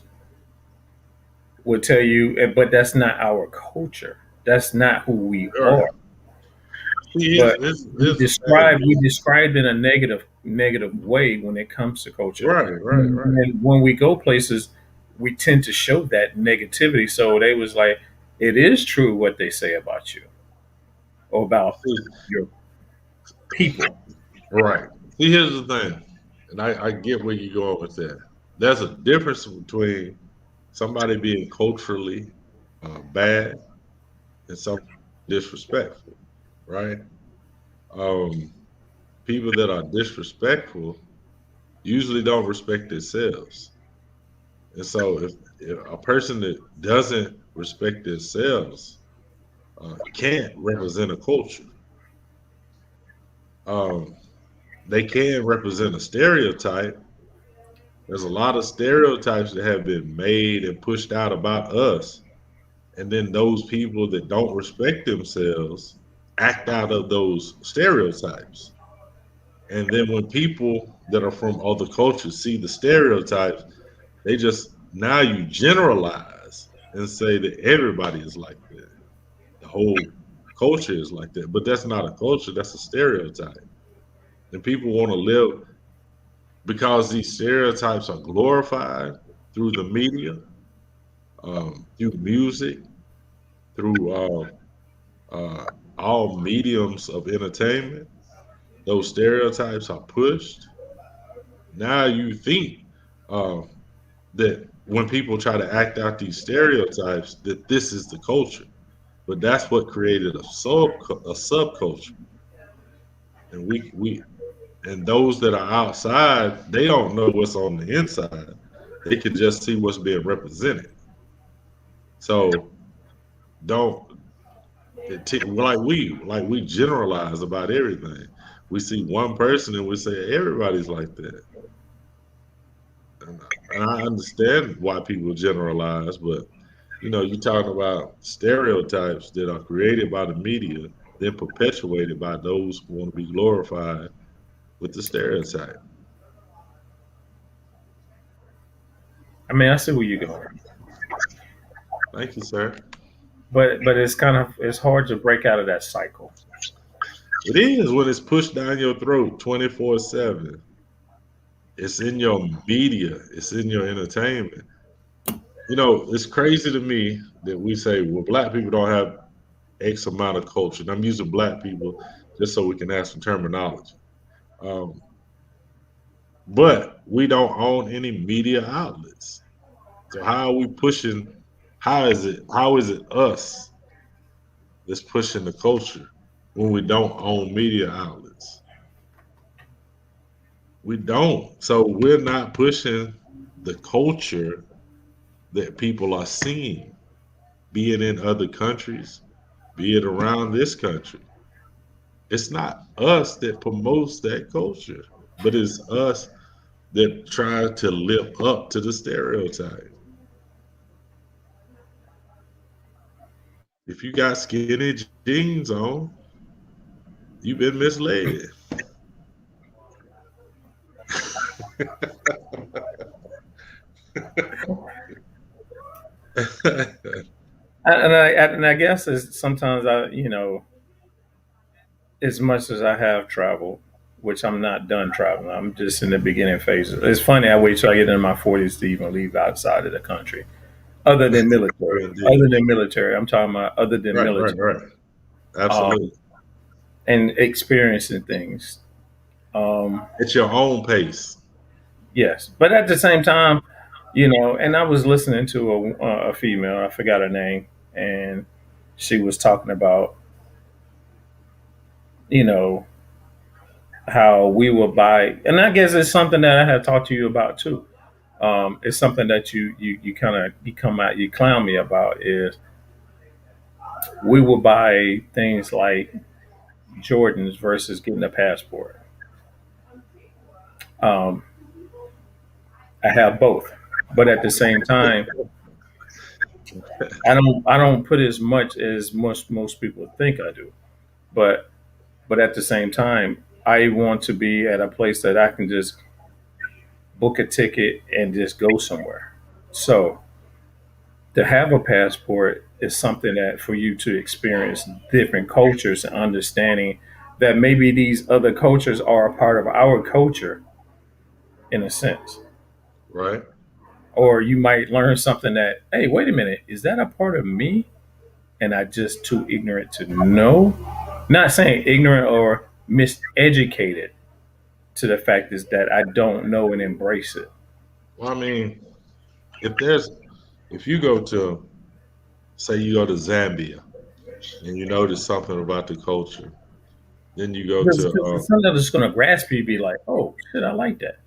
Speaker 1: would tell you, but that's not our culture. That's not who we
Speaker 2: All right.
Speaker 1: are.
Speaker 2: See,
Speaker 1: But
Speaker 2: here's the thing.
Speaker 1: we described in a negative way when it comes to culture.
Speaker 2: Right, right, right.
Speaker 1: And when we go places, we tend to show that negativity. So they was like, it is true what they say about you or about
Speaker 2: See,
Speaker 1: your people.
Speaker 2: right. See, here's the thing, and I get where you're going with that. There's a difference between somebody being culturally bad and somebody disrespectful, right? Um, People that are disrespectful usually don't respect themselves. And so if a person that doesn't respect themselves can't represent a culture, um, they can represent a stereotype. There's a lot of stereotypes that have been made and pushed out about us. And then those people that don't respect themselves act out of those stereotypes. And then when people that are from other cultures see the stereotypes, they just now you generalize and say that everybody is like that. The whole culture is like that. But that's not a culture, that's a stereotype. And people want to live because these stereotypes are glorified through the media, through music, through uh, all mediums of entertainment. Those stereotypes are pushed. Now you think uh, that when people try to act out these stereotypes, that this is the culture. But that's what created a subculture. And we and those that are outside, they don't know what's on the inside. They can just see what's being represented. So don't like we generalize about everything. We see one person and we say everybody's like that. And I understand why people generalize, but you're talking about stereotypes that are created by the media, then perpetuated by those who want to be glorified with the stereotype.
Speaker 1: I see where you're going,
Speaker 2: Thank you, sir.
Speaker 1: but it's hard to break out of that cycle.
Speaker 2: It is when it's pushed down your throat 24/7. It's in your media, it's in your entertainment. It's crazy to me that we say, well, black people don't have X amount of culture. And I'm using black people just so we can have some terminology. Um, but we don't own any media outlets. So how are we pushing? How is it us that's pushing the culture when we don't own media outlets? We don't. So we're not pushing the culture that people are seeing, be it in other countries, be it around this country. It's not us that promotes that culture, but it's us that try to live up to the stereotype. If you got skinny jeans on, you've been misled.
Speaker 1: And I guess it's sometimes as much as I have traveled, which I'm not done traveling, I'm just in the beginning phases. It's funny. I wait till I get into my 40s to even leave outside of the country, other than military.
Speaker 2: Indeed.
Speaker 1: Other than military, I'm talking about other than
Speaker 2: Right, right,
Speaker 1: military,
Speaker 2: right.
Speaker 1: um,
Speaker 2: Absolutely.
Speaker 1: and experiencing things. Um,
Speaker 2: At your own pace.
Speaker 1: yes, but at the same time, and I was listening to a female. I forgot her name, and she was talking about you know how we will buy, and I guess it's something that I had talked to you about too. It's something that you kind of you come out you clown me about is we will buy things like Jordans versus getting a passport. Um, I have both, but at the same time, I don't put as much as most people think I do. But at the same time, I want to be at a place that I can just book a ticket and just go somewhere. So to have a passport is something that for you to experience different cultures and understanding that maybe these other cultures are a part of our culture in a sense.
Speaker 2: Right?
Speaker 1: Or you might learn something that, hey, wait a minute, is that a part of me? And I just too ignorant to know. Not saying ignorant or miseducated to the fact is that I don't know and embrace it.
Speaker 2: Well, I mean, if there's if you go to say you go to Zambia and you notice something about the culture, then you go
Speaker 1: Because
Speaker 2: to
Speaker 1: it's something that's going to grasp you, be like, oh shit, I like that.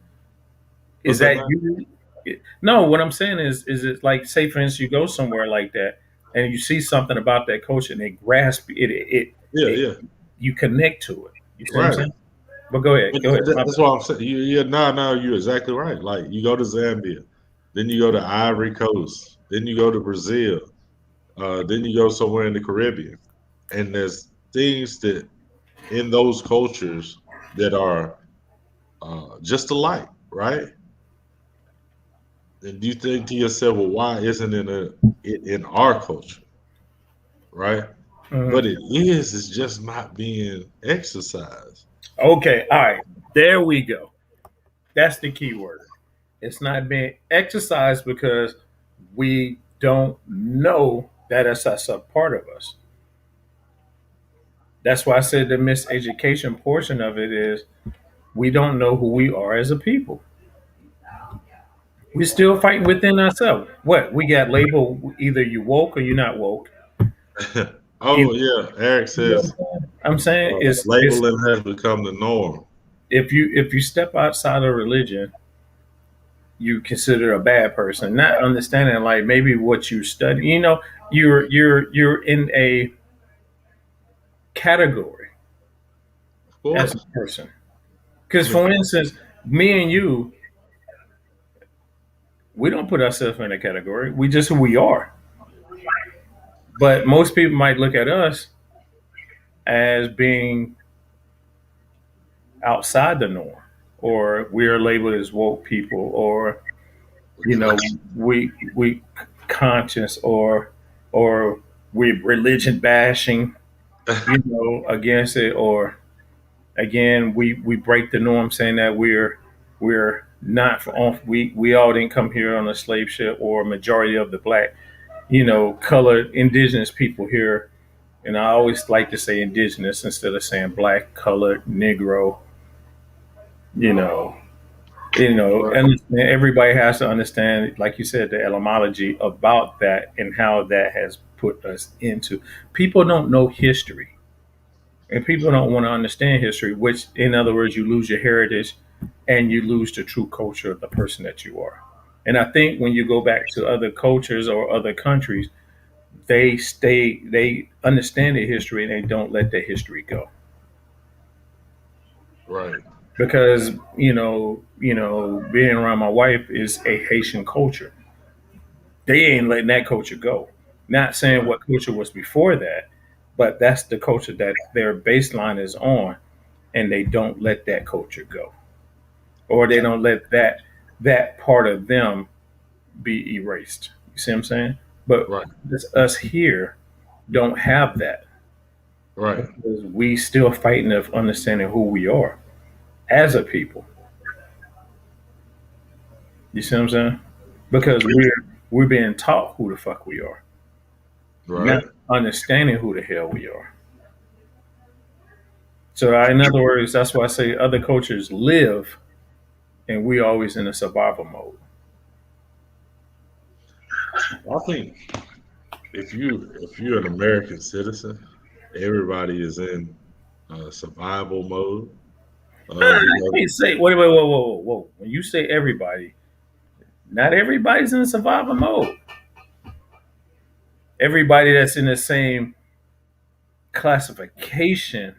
Speaker 1: Is
Speaker 2: what's that
Speaker 1: that
Speaker 2: now?
Speaker 1: you? No, what I'm saying is it like, say for instance, you go somewhere like that and you see something about that culture and it grasp
Speaker 2: Yeah,
Speaker 1: it
Speaker 2: yeah.
Speaker 1: you connect to it. You see what I'm
Speaker 2: Right.
Speaker 1: saying? But go ahead,
Speaker 2: But
Speaker 1: go ahead. My
Speaker 2: that's
Speaker 1: bad.
Speaker 2: what I'm saying. Yeah, no, you're exactly right. Like you go to Zambia, then you go to Ivory Coast, then you go to Brazil, then you go somewhere in the Caribbean, and there's things that in those cultures that are just alike, right? And you think to yourself, well, why isn't it in our culture, right? But
Speaker 1: Mhm.
Speaker 2: it is. It's just not being exercised.
Speaker 1: Okay, all right. There we go. That's the key word. It's not being exercised because we don't know that it's a part of us. That's why I said the miseducation portion of it is we don't know who we are as a people. We still fighting within ourselves. What we got labeled, either you woke or you're not woke.
Speaker 2: Oh
Speaker 1: Either,
Speaker 2: yeah, Eric
Speaker 1: you know
Speaker 2: says
Speaker 1: what I'm saying is
Speaker 2: labeling has become the norm.
Speaker 1: if you step outside of religion, you consider a bad person, not understanding like maybe what you study. You're in a category
Speaker 2: Of
Speaker 1: as a
Speaker 2: course.
Speaker 1: person.
Speaker 2: I
Speaker 1: Because
Speaker 2: mean,
Speaker 1: for instance, me and you, we don't put ourselves in a category. We just who we are. But most people might look at us as being outside the norm, or we are labeled as woke people, or you know, we conscious, or we religion bashing, against it, or again we break the norm, saying that we're not on. We all didn't come here on a slave ship, or majority of the black, colored indigenous people here. And I always like to say indigenous instead of saying black, colored, Negro. You know,
Speaker 2: right.
Speaker 1: and everybody has to understand, like you said, the etymology about that and how that has put us into. People don't know history, and people don't want to understand history. Which, in other words, you lose your heritage, and you lose the true culture of the person that you are. And I think when you go back to other cultures or other countries, they understand their history and they don't let their history go.
Speaker 2: Right.
Speaker 1: Because being around my wife is a Haitian culture. They ain't letting that culture go. Not saying
Speaker 2: Right.
Speaker 1: what culture was before that, but that's the culture that their baseline is on, and they don't let that culture go, or they don't let that part of them be erased. You see what I'm saying? But
Speaker 2: Right.
Speaker 1: this, us here don't have that
Speaker 2: Right.
Speaker 1: because we still fighting of understanding who we are as a people. You see what I'm saying? Because we're being taught who the fuck we are, not
Speaker 2: Right.
Speaker 1: understanding who the hell we are. So, in other words, that's why I say other cultures live, and we always in a survival mode.
Speaker 2: I think if you're an American citizen, everybody is in survival mode
Speaker 1: I
Speaker 2: because
Speaker 1: can't say. Wait, wait, whoa, whoa, whoa, whoa. When you say everybody, not everybody's in survival mode. Everybody that's in the same classification,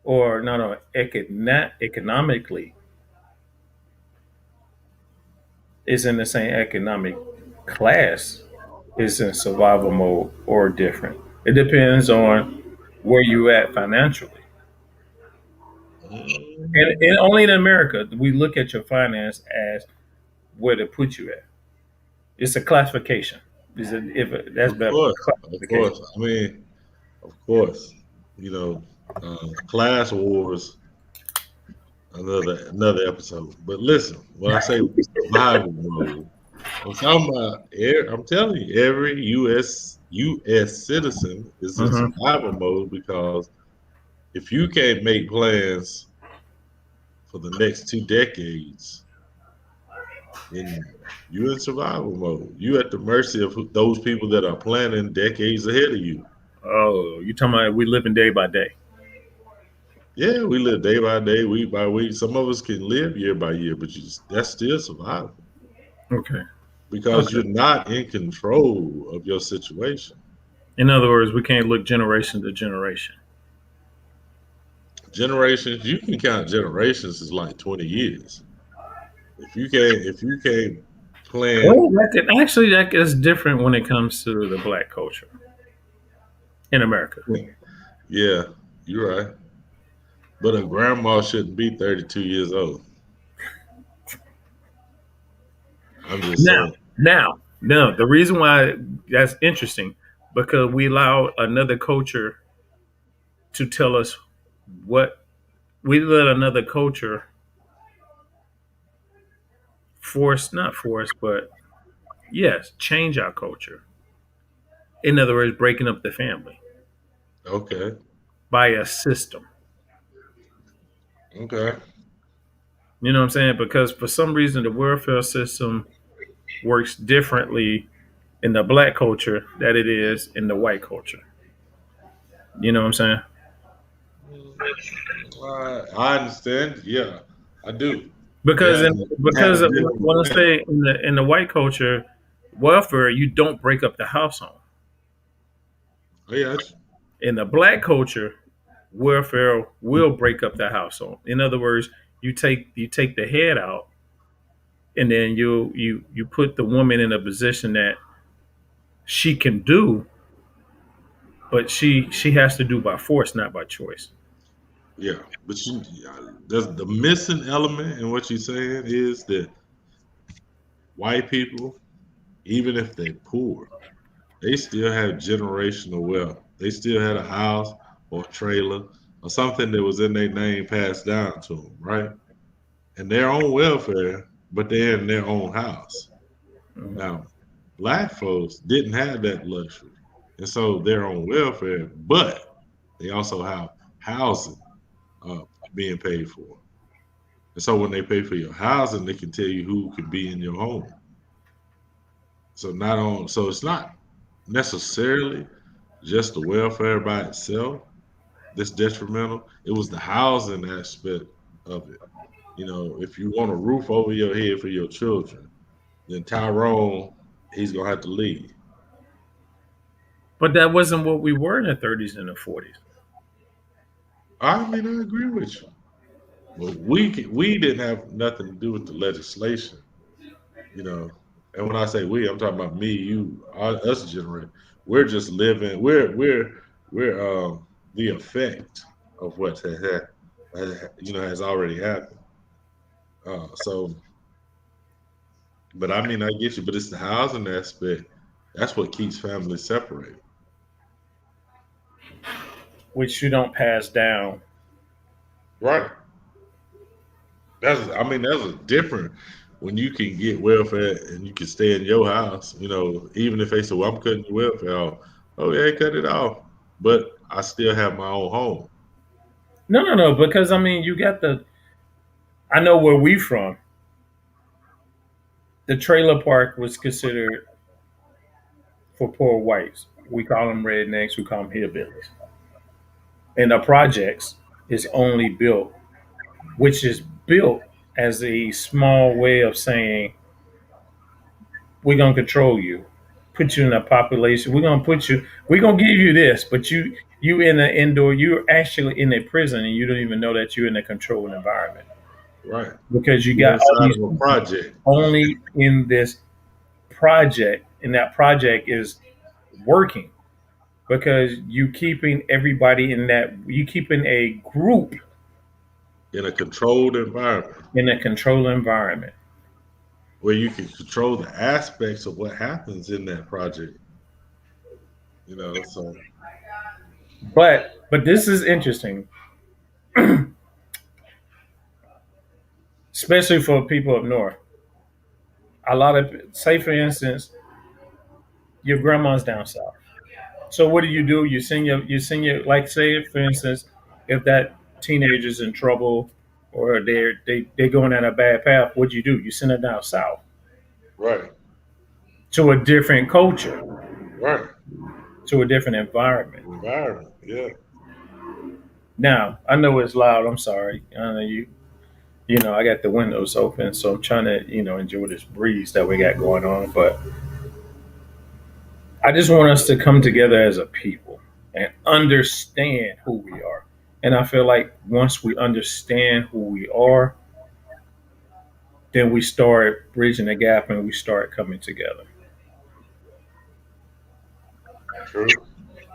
Speaker 1: or not economically, is in the same economic class, is in survival mode or different. It depends on where you at financially. And only in America we look at your finance as where to put you at. It's a classification. Is it if that's
Speaker 2: of
Speaker 1: better
Speaker 2: course, of
Speaker 1: classification?
Speaker 2: course. I mean, of course, you know, class wars, another episode. But listen, when I say survival mode, I'm talking about. I'm telling you, every U.S. citizen is in
Speaker 1: Hmm.
Speaker 2: survival mode because if you can't make plans for the next 2 decades, then you're in survival mode. You're at the mercy of those people that are planning decades ahead of you.
Speaker 1: Oh, you talking about we living day by day?
Speaker 2: Yeah, we live day by day, week by week. Some of us can live year by year, but that's still survival
Speaker 1: Okay.
Speaker 2: because
Speaker 1: Okay.
Speaker 2: you're not in control of your situation.
Speaker 1: In other words, we can't look generation to generation.
Speaker 2: Generations, you can count generations as like 20 years. If you can't plan,
Speaker 1: Well, actually that is different when it comes to the black culture in America.
Speaker 2: yeah, you're right. But a grandma shouldn't be 32 years old. I'm just
Speaker 1: Now,
Speaker 2: saying.
Speaker 1: now, the reason why that's interesting because we allow another culture to tell us what we let another culture force, not force, but yes, change our culture. In other words, breaking up the family
Speaker 2: Okay.
Speaker 1: by a system.
Speaker 2: Okay.
Speaker 1: You know what I'm saying? Because for some reason, the welfare system works differently in the black culture that it is in the white culture. You know what I'm saying?
Speaker 2: I understand. Yeah, I do. They
Speaker 1: Because
Speaker 2: have
Speaker 1: in,
Speaker 2: they have a
Speaker 1: because
Speaker 2: different
Speaker 1: when I
Speaker 2: plan.
Speaker 1: say in the white culture, welfare you don't break up the household.
Speaker 2: Oh, yeah,
Speaker 1: In the black culture, welfare will break up the household. In other words, you take the head out, and then you put the woman in a position that she can do, but she has to do by force, not by choice.
Speaker 2: yeah. But there's the missing element in what you're saying is that white people, even if they're poor, they still have generational wealth. They still had a house or a trailer or something that was in their name passed down to them, right? And their own welfare, but they're in their own house.
Speaker 1: Mhm.
Speaker 2: Now, black folks didn't have that luxury. And so they're on welfare, but they also have housing uh, being paid for. And so when they pay for your housing, they can tell you who can be in your home. So it's not necessarily just the welfare by itself that's detrimental. It was the housing aspect of it. If you want a roof over your head for your children, then Tyrone, he's gonna have to leave.
Speaker 1: But that wasn't what we were in the 30s and the 40s.
Speaker 2: I mean, I agree with you, but we didn't have nothing to do with the legislation, you know. And when I say we, I'm talking about me, you, us generation. We're just living. We're the effect of what has already happened. So, but I mean, I get you. But it's the housing aspect. That's what keeps families separated.
Speaker 1: Which you don't pass down.
Speaker 2: Right. I mean, that's a different when you can get welfare and you can stay in your house, even if they say, well, I'm cutting your welfare off. Oh, yeah, cut it off. But I still have my own home.
Speaker 1: No, no, no. Because I mean, you got the. I know where we from. The trailer park was considered for poor whites. We call them rednecks. We call them hillbillies. And the projects is only built, which is built as a small way of saying we're gonna control you, put you in a population. We're gonna give you this, but you in an indoor. You're actually in a prison, and you don't even know that you're in a controlled environment
Speaker 2: Right.
Speaker 1: because you
Speaker 2: You're
Speaker 1: got all
Speaker 2: inside
Speaker 1: these
Speaker 2: of a
Speaker 1: people
Speaker 2: project.
Speaker 1: only in this project, and that project is working because you keeping everybody in that. You keeping a group
Speaker 2: In a controlled environment
Speaker 1: in a controlled environment.
Speaker 2: where you can control the aspects of what happens in that project. So
Speaker 1: But this is interesting, especially for people up north. A lot of say, for instance, your grandma's down south. So what do? You send your like say for instance, if that teenager's in trouble or they're going down a bad path, what do? You send her down south
Speaker 2: right,
Speaker 1: to a different culture,
Speaker 2: right.
Speaker 1: to a different environment.
Speaker 2: Environment, yeah.
Speaker 1: Now I know it's loud. I'm sorry. I know you. I got the windows open, so I'm trying to enjoy this breeze that we got going on. But I just want us to come together as a people and understand who we are. And I feel like once we understand who we are, then we start bridging the gap and we start coming together.
Speaker 2: True.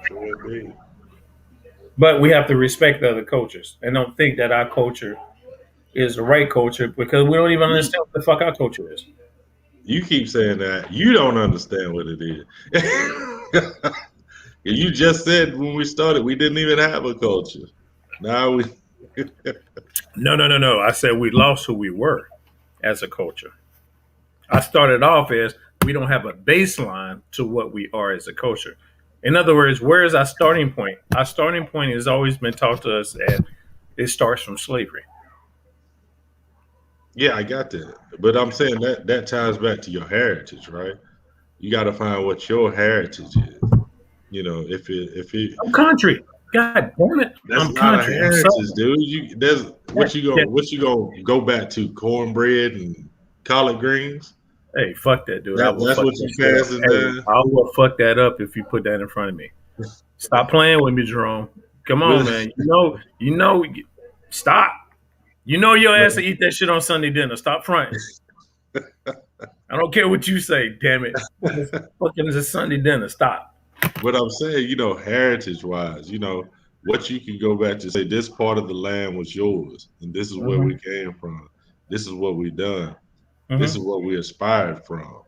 Speaker 2: True indeed.
Speaker 1: But we have to respect the other cultures and don't think that our culture is the right culture because we don't even
Speaker 2: You,
Speaker 1: understand what the fuck our culture is.
Speaker 2: you keep saying that. You don't understand what it is. You just said when we started, we didn't even have a culture. Now we,
Speaker 1: No, no, no, no. I said we lost who we were as a culture. I started off as we don't have a baseline to what we are as a culture. In other words, where is our starting point? Our starting point has always been taught to us that it starts from slavery.
Speaker 2: yeah, I got that. But I'm saying that ties back to your heritage, right? You got to find what your heritage is. If it
Speaker 1: I'm country. God damn it.
Speaker 2: that's
Speaker 1: I'm
Speaker 2: not a
Speaker 1: country. I'm
Speaker 2: heritage,
Speaker 1: sorry.
Speaker 2: dude. There's
Speaker 1: Yeah, yeah.
Speaker 2: what you gonna go back to cornbread and collard greens.
Speaker 1: Hey, fuck that, dude. I will
Speaker 2: That's
Speaker 1: fuck
Speaker 2: what
Speaker 1: that
Speaker 2: you
Speaker 1: shit up.
Speaker 2: passing
Speaker 1: Hey,
Speaker 2: down.
Speaker 1: I will fuck that up if you put that in front of me. Stop playing with me, Jerome. Come on,
Speaker 2: But,
Speaker 1: man. Stop. You know your
Speaker 2: but
Speaker 1: ass to eat that shit on Sunday dinner. Stop fronting. I don't care what you say, damn it. It's fucking is a Sunday dinner. Stop.
Speaker 2: what I'm saying, heritage wise, what you can go back to say this part of the land was yours, and this is where we
Speaker 1: Hmm.
Speaker 2: came from. This is what we done. This is
Speaker 1: Hmm.
Speaker 2: what we aspired from.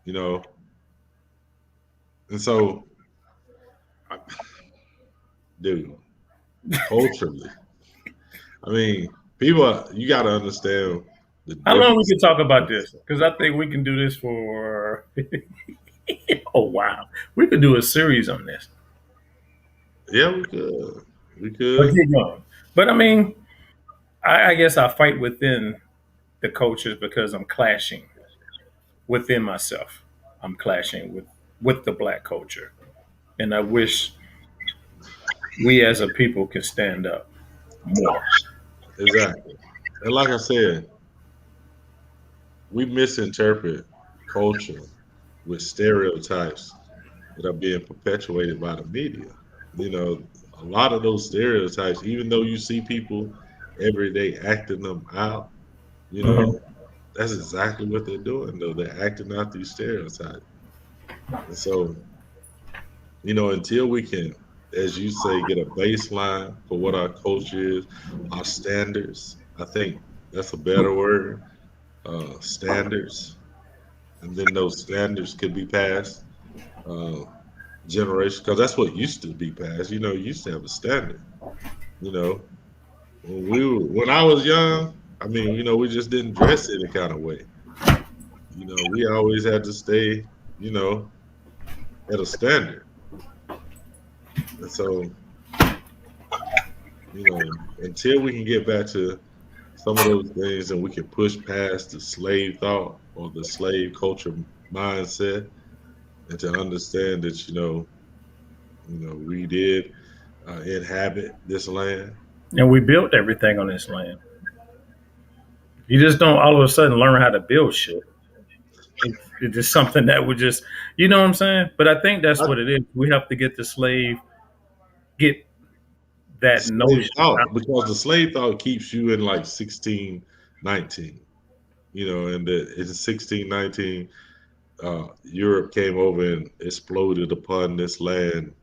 Speaker 2: You know, and so, I- dude, culturally, I mean, you got to understand the
Speaker 1: How long we
Speaker 2: difference.
Speaker 1: can talk about this? Because I think we can do this for. Oh wow, we could do a series on this.
Speaker 2: Yeah, we could. We
Speaker 1: But
Speaker 2: could.
Speaker 1: keep going. But I mean, I guess I fight within the cultures because I'm clashing within myself. I'm clashing with the black culture, and I wish we as a people could stand up more.
Speaker 2: Exactly. And like I said, we misinterpret. culture with stereotypes that are being perpetuated by the media. You know, a lot of those stereotypes, even though you see people every day acting them out, you know,
Speaker 1: Mhm.
Speaker 2: that's exactly what they're doing, though. They're acting out these stereotypes. And so, until we can, as you say, get a baseline for what our culture is, our standards, I think that's a better word, standards. And then those standards could be passed uh, generation, because that's what used to be passed. You used to have a standard. You know, when I was young, I mean, we just didn't dress any kind of way. We always had to stay, you know, at a standard. And so, until we can get back to some of those things and we can push past the slave thought or the slave culture mindset and to understand that, we did inhabit this land.
Speaker 1: And we built everything on this land. You just don't all of a sudden learn how to build shit. It's just something that would just, you know what I'm saying? But I think that's
Speaker 2: I,
Speaker 1: what it is. We have to get the slave, get that
Speaker 2: slave
Speaker 1: notion out.
Speaker 2: thought, because the slave thought keeps you in like 1619, and in 1619, Europe came over and exploded upon this land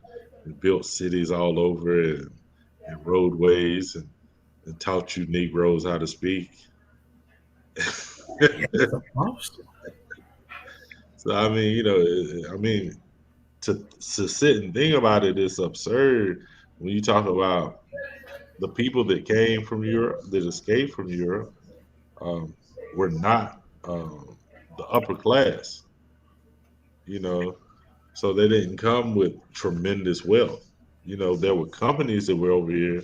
Speaker 2: and built cities all over and roadways and taught you Negroes how to speak.
Speaker 1: Yeah, it's supposed to.
Speaker 2: So I mean, to sit and think about it is absurd when you talk about the people that came from Europe, that escaped from Europe, um, were not the upper class, you know, so they didn't come with tremendous wealth. There were companies that were over here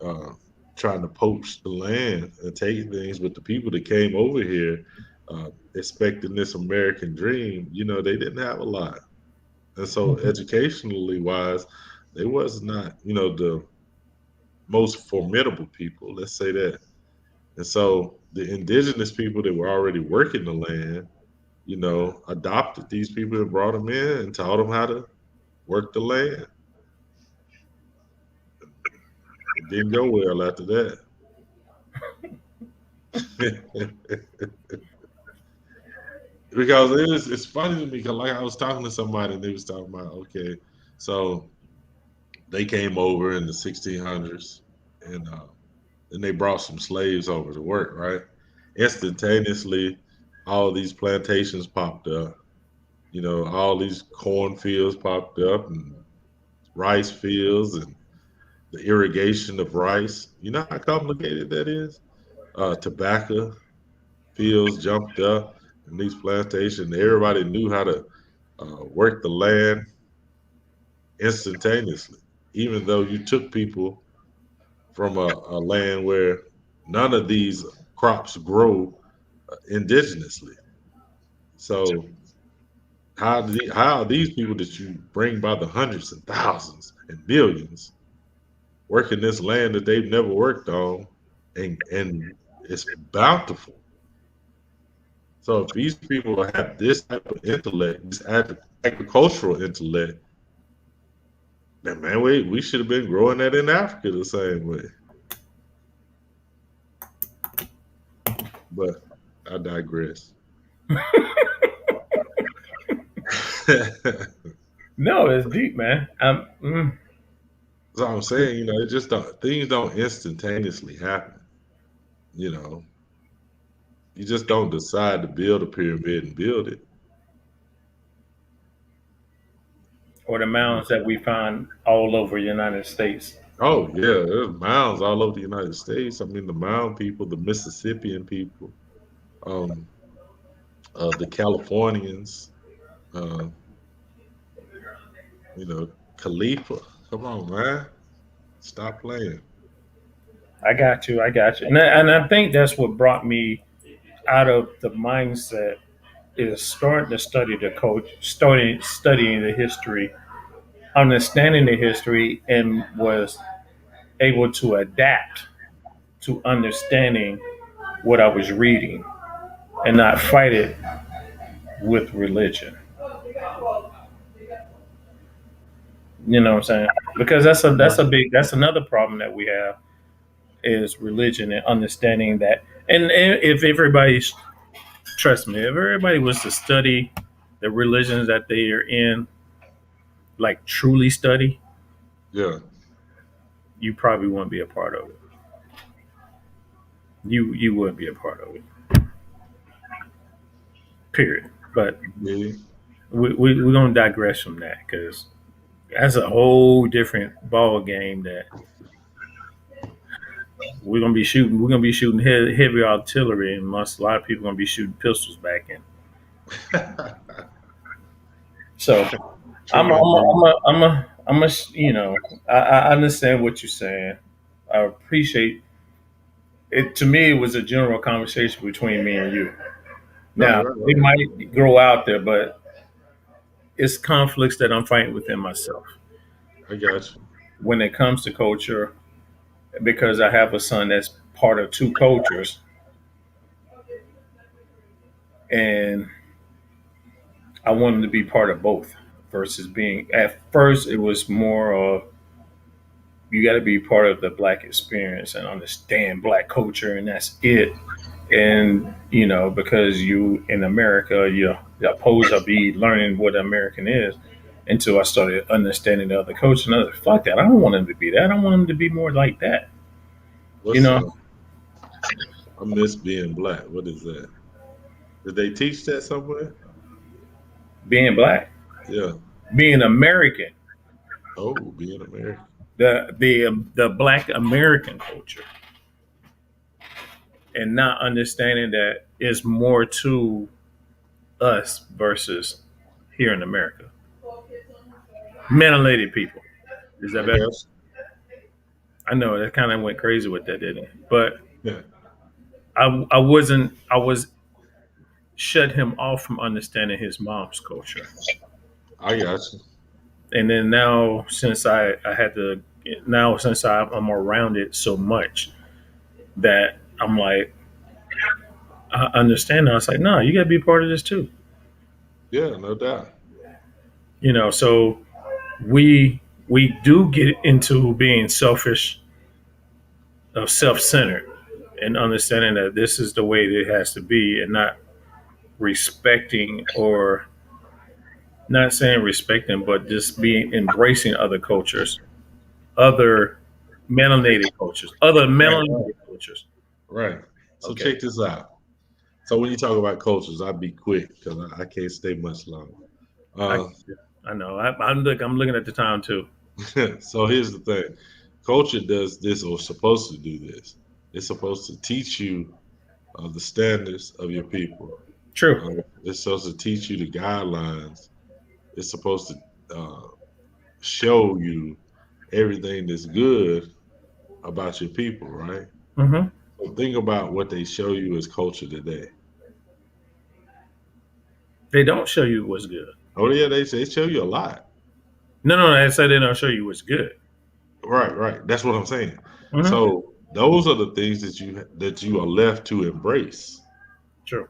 Speaker 2: uh, trying to poach the land and take things, but the people that came over here expecting this American dream, they didn't have a lot. And so educationally wise, they was not, the most formidable people, let's say that. And so the indigenous people that were already working the land, adopted these people and brought them in and taught them how to work the land. It didn't go well after that. Because it's funny to me because like I was talking to somebody and they was talking about, okay, so they came over in the 1600s and and they brought some slaves over to work, right? Instantaneously, all these plantations popped up. All these cornfields popped up and rice fields and the irrigation of rice. You know how complicated that is? Tobacco fields jumped up in these plantations. Everybody knew how to work the land instantaneously, even though you took people from a land where none of these crops grow indigenously. So how are these people that you bring by the hundreds and thousands and millions working this land that they've never worked on, and it's bountiful. So if these people have this type of intellect, this agricultural intellect, then man, we should have been growing that in Africa the same way. But I digress.
Speaker 1: No, it's deep, man.
Speaker 2: So I'm saying, it just don't things don't instantaneously happen. You know, you just don't decide to build a pyramid and build it.
Speaker 1: Or the mounds that we find all over the United States.
Speaker 2: Oh yeah, there's mounds all over the United States. I mean, the mound people, the Mississippian people, um, the Californians, uh, Khalifa. Come on, man, stop playing.
Speaker 1: I got you. I got you. And I think that's what brought me out of the mindset is starting to study the coach, studying the history, understanding the history, and was able to adapt to understanding what I was reading and not fight it with religion. You know what I'm saying? Because that's another problem that we have is religion and understanding that. And if everybody's trust me, if everybody was to study the religions that they are in, like truly study,
Speaker 2: Yeah,
Speaker 1: you probably wouldn't be a part of it. You wouldn't be a part of it. Period. But
Speaker 2: yeah,
Speaker 1: we're gonna digress from that because that's a whole different ball game that we're gonna be shooting. We're gonna be shooting heavy artillery, and a lot of people gonna be shooting pistols back in. So
Speaker 2: trigger happy.
Speaker 1: you know, I understand what you're saying. I appreciate it. To me, it was a general conversation between me and you.
Speaker 2: Right,
Speaker 1: Now,
Speaker 2: right,
Speaker 1: it
Speaker 2: right.
Speaker 1: might grow out there, but it's conflicts that I'm fighting within myself
Speaker 2: I got you.
Speaker 1: when it comes to culture because I have a son that's part of two cultures, and I want him to be part of both. Versus being at first, it was more of you got to be part of the black experience and understand black culture, and that's it. And because you in America, you're supposed to be learning what American is. Until I started understanding the other culture, and I was like, "Fuck that! I don't want him to be that. I want him to be more like that." You
Speaker 2: What's
Speaker 1: know,
Speaker 2: I miss being black. What is that? Did they teach that somewhere?
Speaker 1: being black,
Speaker 2: Yeah.
Speaker 1: being American,
Speaker 2: Oh, being American.
Speaker 1: the black American culture, and not understanding that it's more to us versus here in America. Melanated people. Is that
Speaker 2: I
Speaker 1: better?
Speaker 2: guess.
Speaker 1: I know that kind of went crazy with that, didn't it? But
Speaker 2: Yeah.
Speaker 1: I wasn't. I was shut him off from understanding his mom's culture,
Speaker 2: I got you.
Speaker 1: and then I had to now since I'm around it so much that I'm like I understand. I was like, no, you got to be part of this too.
Speaker 2: Yeah, no doubt.
Speaker 1: So we do get into being selfish, self-centered, and understanding that this is the way that it has to be, and not respecting or not saying respecting, but just being embracing other cultures, other other
Speaker 2: Right, right,
Speaker 1: melanated cultures.
Speaker 2: right. So
Speaker 1: Okay,
Speaker 2: check this out. So when you talk about cultures, I'll be quick because I can't stay much longer.
Speaker 1: I
Speaker 2: Uh,
Speaker 1: I know. I'm looking at the time too.
Speaker 2: so here's the thing: culture does this, or supposed to do this. It's supposed to teach you the standards of your people.
Speaker 1: True.
Speaker 2: It's supposed to teach you the guidelines. It's supposed to show you everything that's good about your people, right?
Speaker 1: Hmm.
Speaker 2: So think about what they show you as culture today.
Speaker 1: They don't show you what's good.
Speaker 2: Oh yeah, they show you a lot.
Speaker 1: No, no, I said they don't show you what's good.
Speaker 2: Right, right. That's what I'm saying.
Speaker 1: Hmm.
Speaker 2: So those are the things that you are left to embrace.
Speaker 1: True.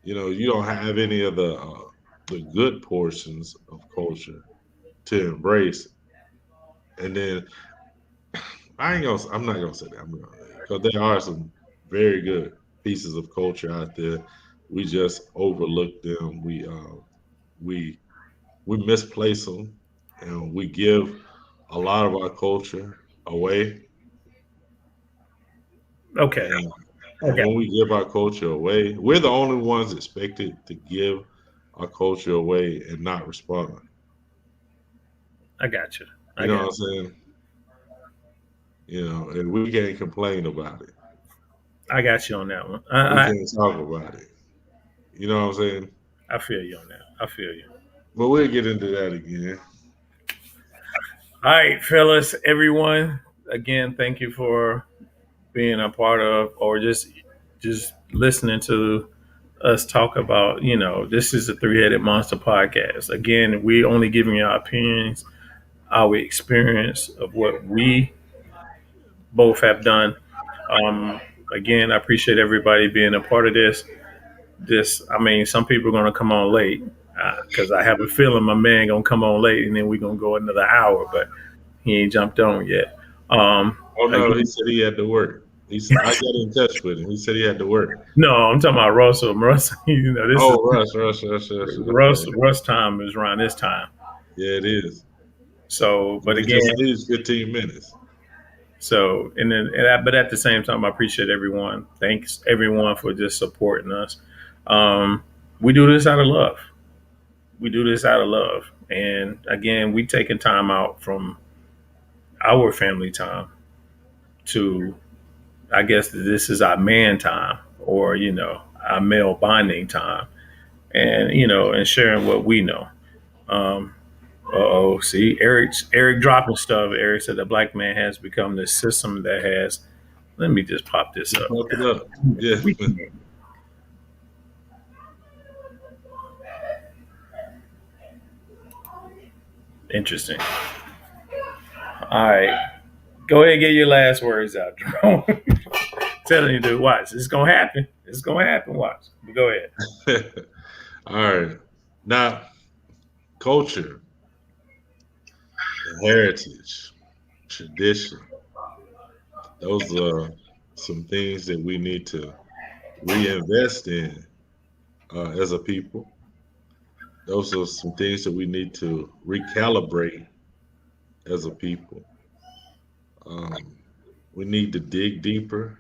Speaker 2: You don't have any of the good portions of culture to embrace. And then I'm not gonna say that. Because there are some very good pieces of culture out there. We just overlook them. We we misplace them, and we give a lot of our culture away.
Speaker 1: Okay.
Speaker 2: And and
Speaker 1: Okay.
Speaker 2: when we give our culture away, we're the only ones expected to give our culture away and not respond.
Speaker 1: I got you.
Speaker 2: You
Speaker 1: I
Speaker 2: know
Speaker 1: got.
Speaker 2: what I'm saying? And we can't complain about it.
Speaker 1: I got you on that one.
Speaker 2: We can't talk about it. You know what I'm saying?
Speaker 1: I feel you on that. I feel you.
Speaker 2: But we'll get into that again.
Speaker 1: All right, fellas, everyone. Again, thank you for being a part of, or just listening to us talk about. This is the Three Headed Monster podcast. Again, we only giving you our opinions, our experience of what we both have done. Um, Again, I appreciate everybody being a part of this. I mean, some people are gonna come on late because I have a feeling my man gonna come on late, and then we're gonna go another hour. But he ain't jumped on yet.
Speaker 2: Oh no, he
Speaker 1: Again,
Speaker 2: said he had to work. I got in touch with him. He said he had to work.
Speaker 1: no, I'm talking about Russell. Russell, this is
Speaker 2: Oh, Russ. Okay.
Speaker 1: Russ time is around this time.
Speaker 2: Yeah, it is.
Speaker 1: So, but
Speaker 2: He
Speaker 1: again,
Speaker 2: just needs 15 minutes.
Speaker 1: so but at the same time, I appreciate everyone. Thanks everyone for just supporting us. Um, we do this out of love. We do this out of love, and again, we taking time out from our family time to, I guess this is our man time, or our male bonding time, and and sharing what we know. Um, see, Eric dropping stuff. Eric said the black man has become the system that has. Let me just pop this
Speaker 2: You
Speaker 1: up.
Speaker 2: pump it up. Yeah.
Speaker 1: We, interesting. All right, go ahead and get your last words out, Jerome. Telling you to watch. It's gonna happen. It's gonna happen. Watch. But go ahead.
Speaker 2: All right. Now, culture, heritage, tradition, those are some things that we need to reinvest in as a people. Those are some things that we need to recalibrate as a people. Um, we need to dig deeper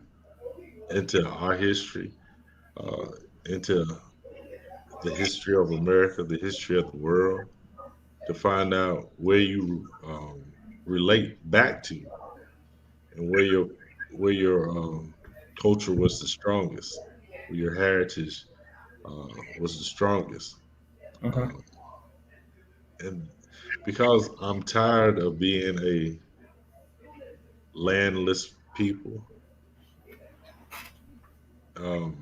Speaker 2: into our history, uh, into the history of America, the history of the world, to find out where you relate back to and where your culture was the strongest, where your heritage was the strongest.
Speaker 1: Mhm.
Speaker 2: Um, and because I'm tired of being a landless people, um,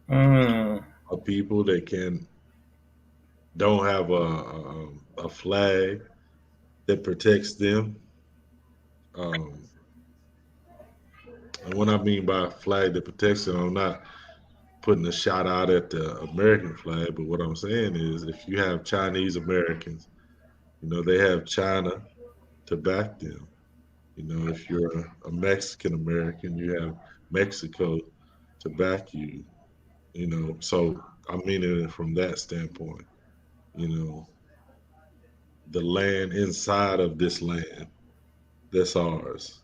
Speaker 1: Mm.
Speaker 2: a people that can don't have a flag that protects them. Um, and what I mean by flag that protects them, I'm not putting a shot out at the American flag, but what I'm saying is if you have Chinese Americans, they have China to back them. If you're a Mexican American, you have Mexico to back you. So I'm meaning it from that standpoint. You know, the land inside of this land that's ours.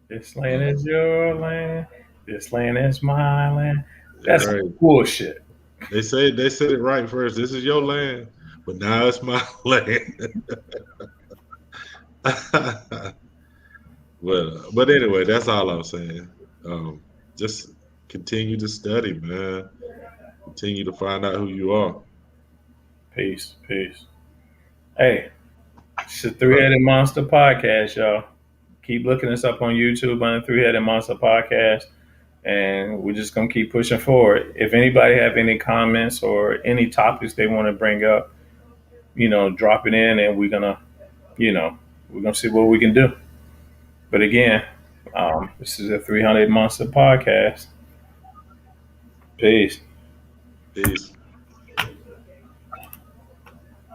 Speaker 1: This land is
Speaker 2: Um,
Speaker 1: your land. This land is my land. That's
Speaker 2: right.
Speaker 1: bullshit.
Speaker 2: They said it right first. This is your land, but now it's my land. But anyway, that's all I'm saying. Um, just continue to study, man. Continue to find out who you are.
Speaker 1: Peace. Peace. Hey, it's the Three
Speaker 2: Right.
Speaker 1: Headed Monster Podcast, y'all. Keep looking us up on YouTube on the Three Headed Monster Podcast, and we're just gonna keep pushing forward. If anybody have any comments or any topics they want to bring up, drop it in, and you know, we're gonna see what we can do. But again, this is a 300 Monster Podcast. Peace.
Speaker 2: Peace.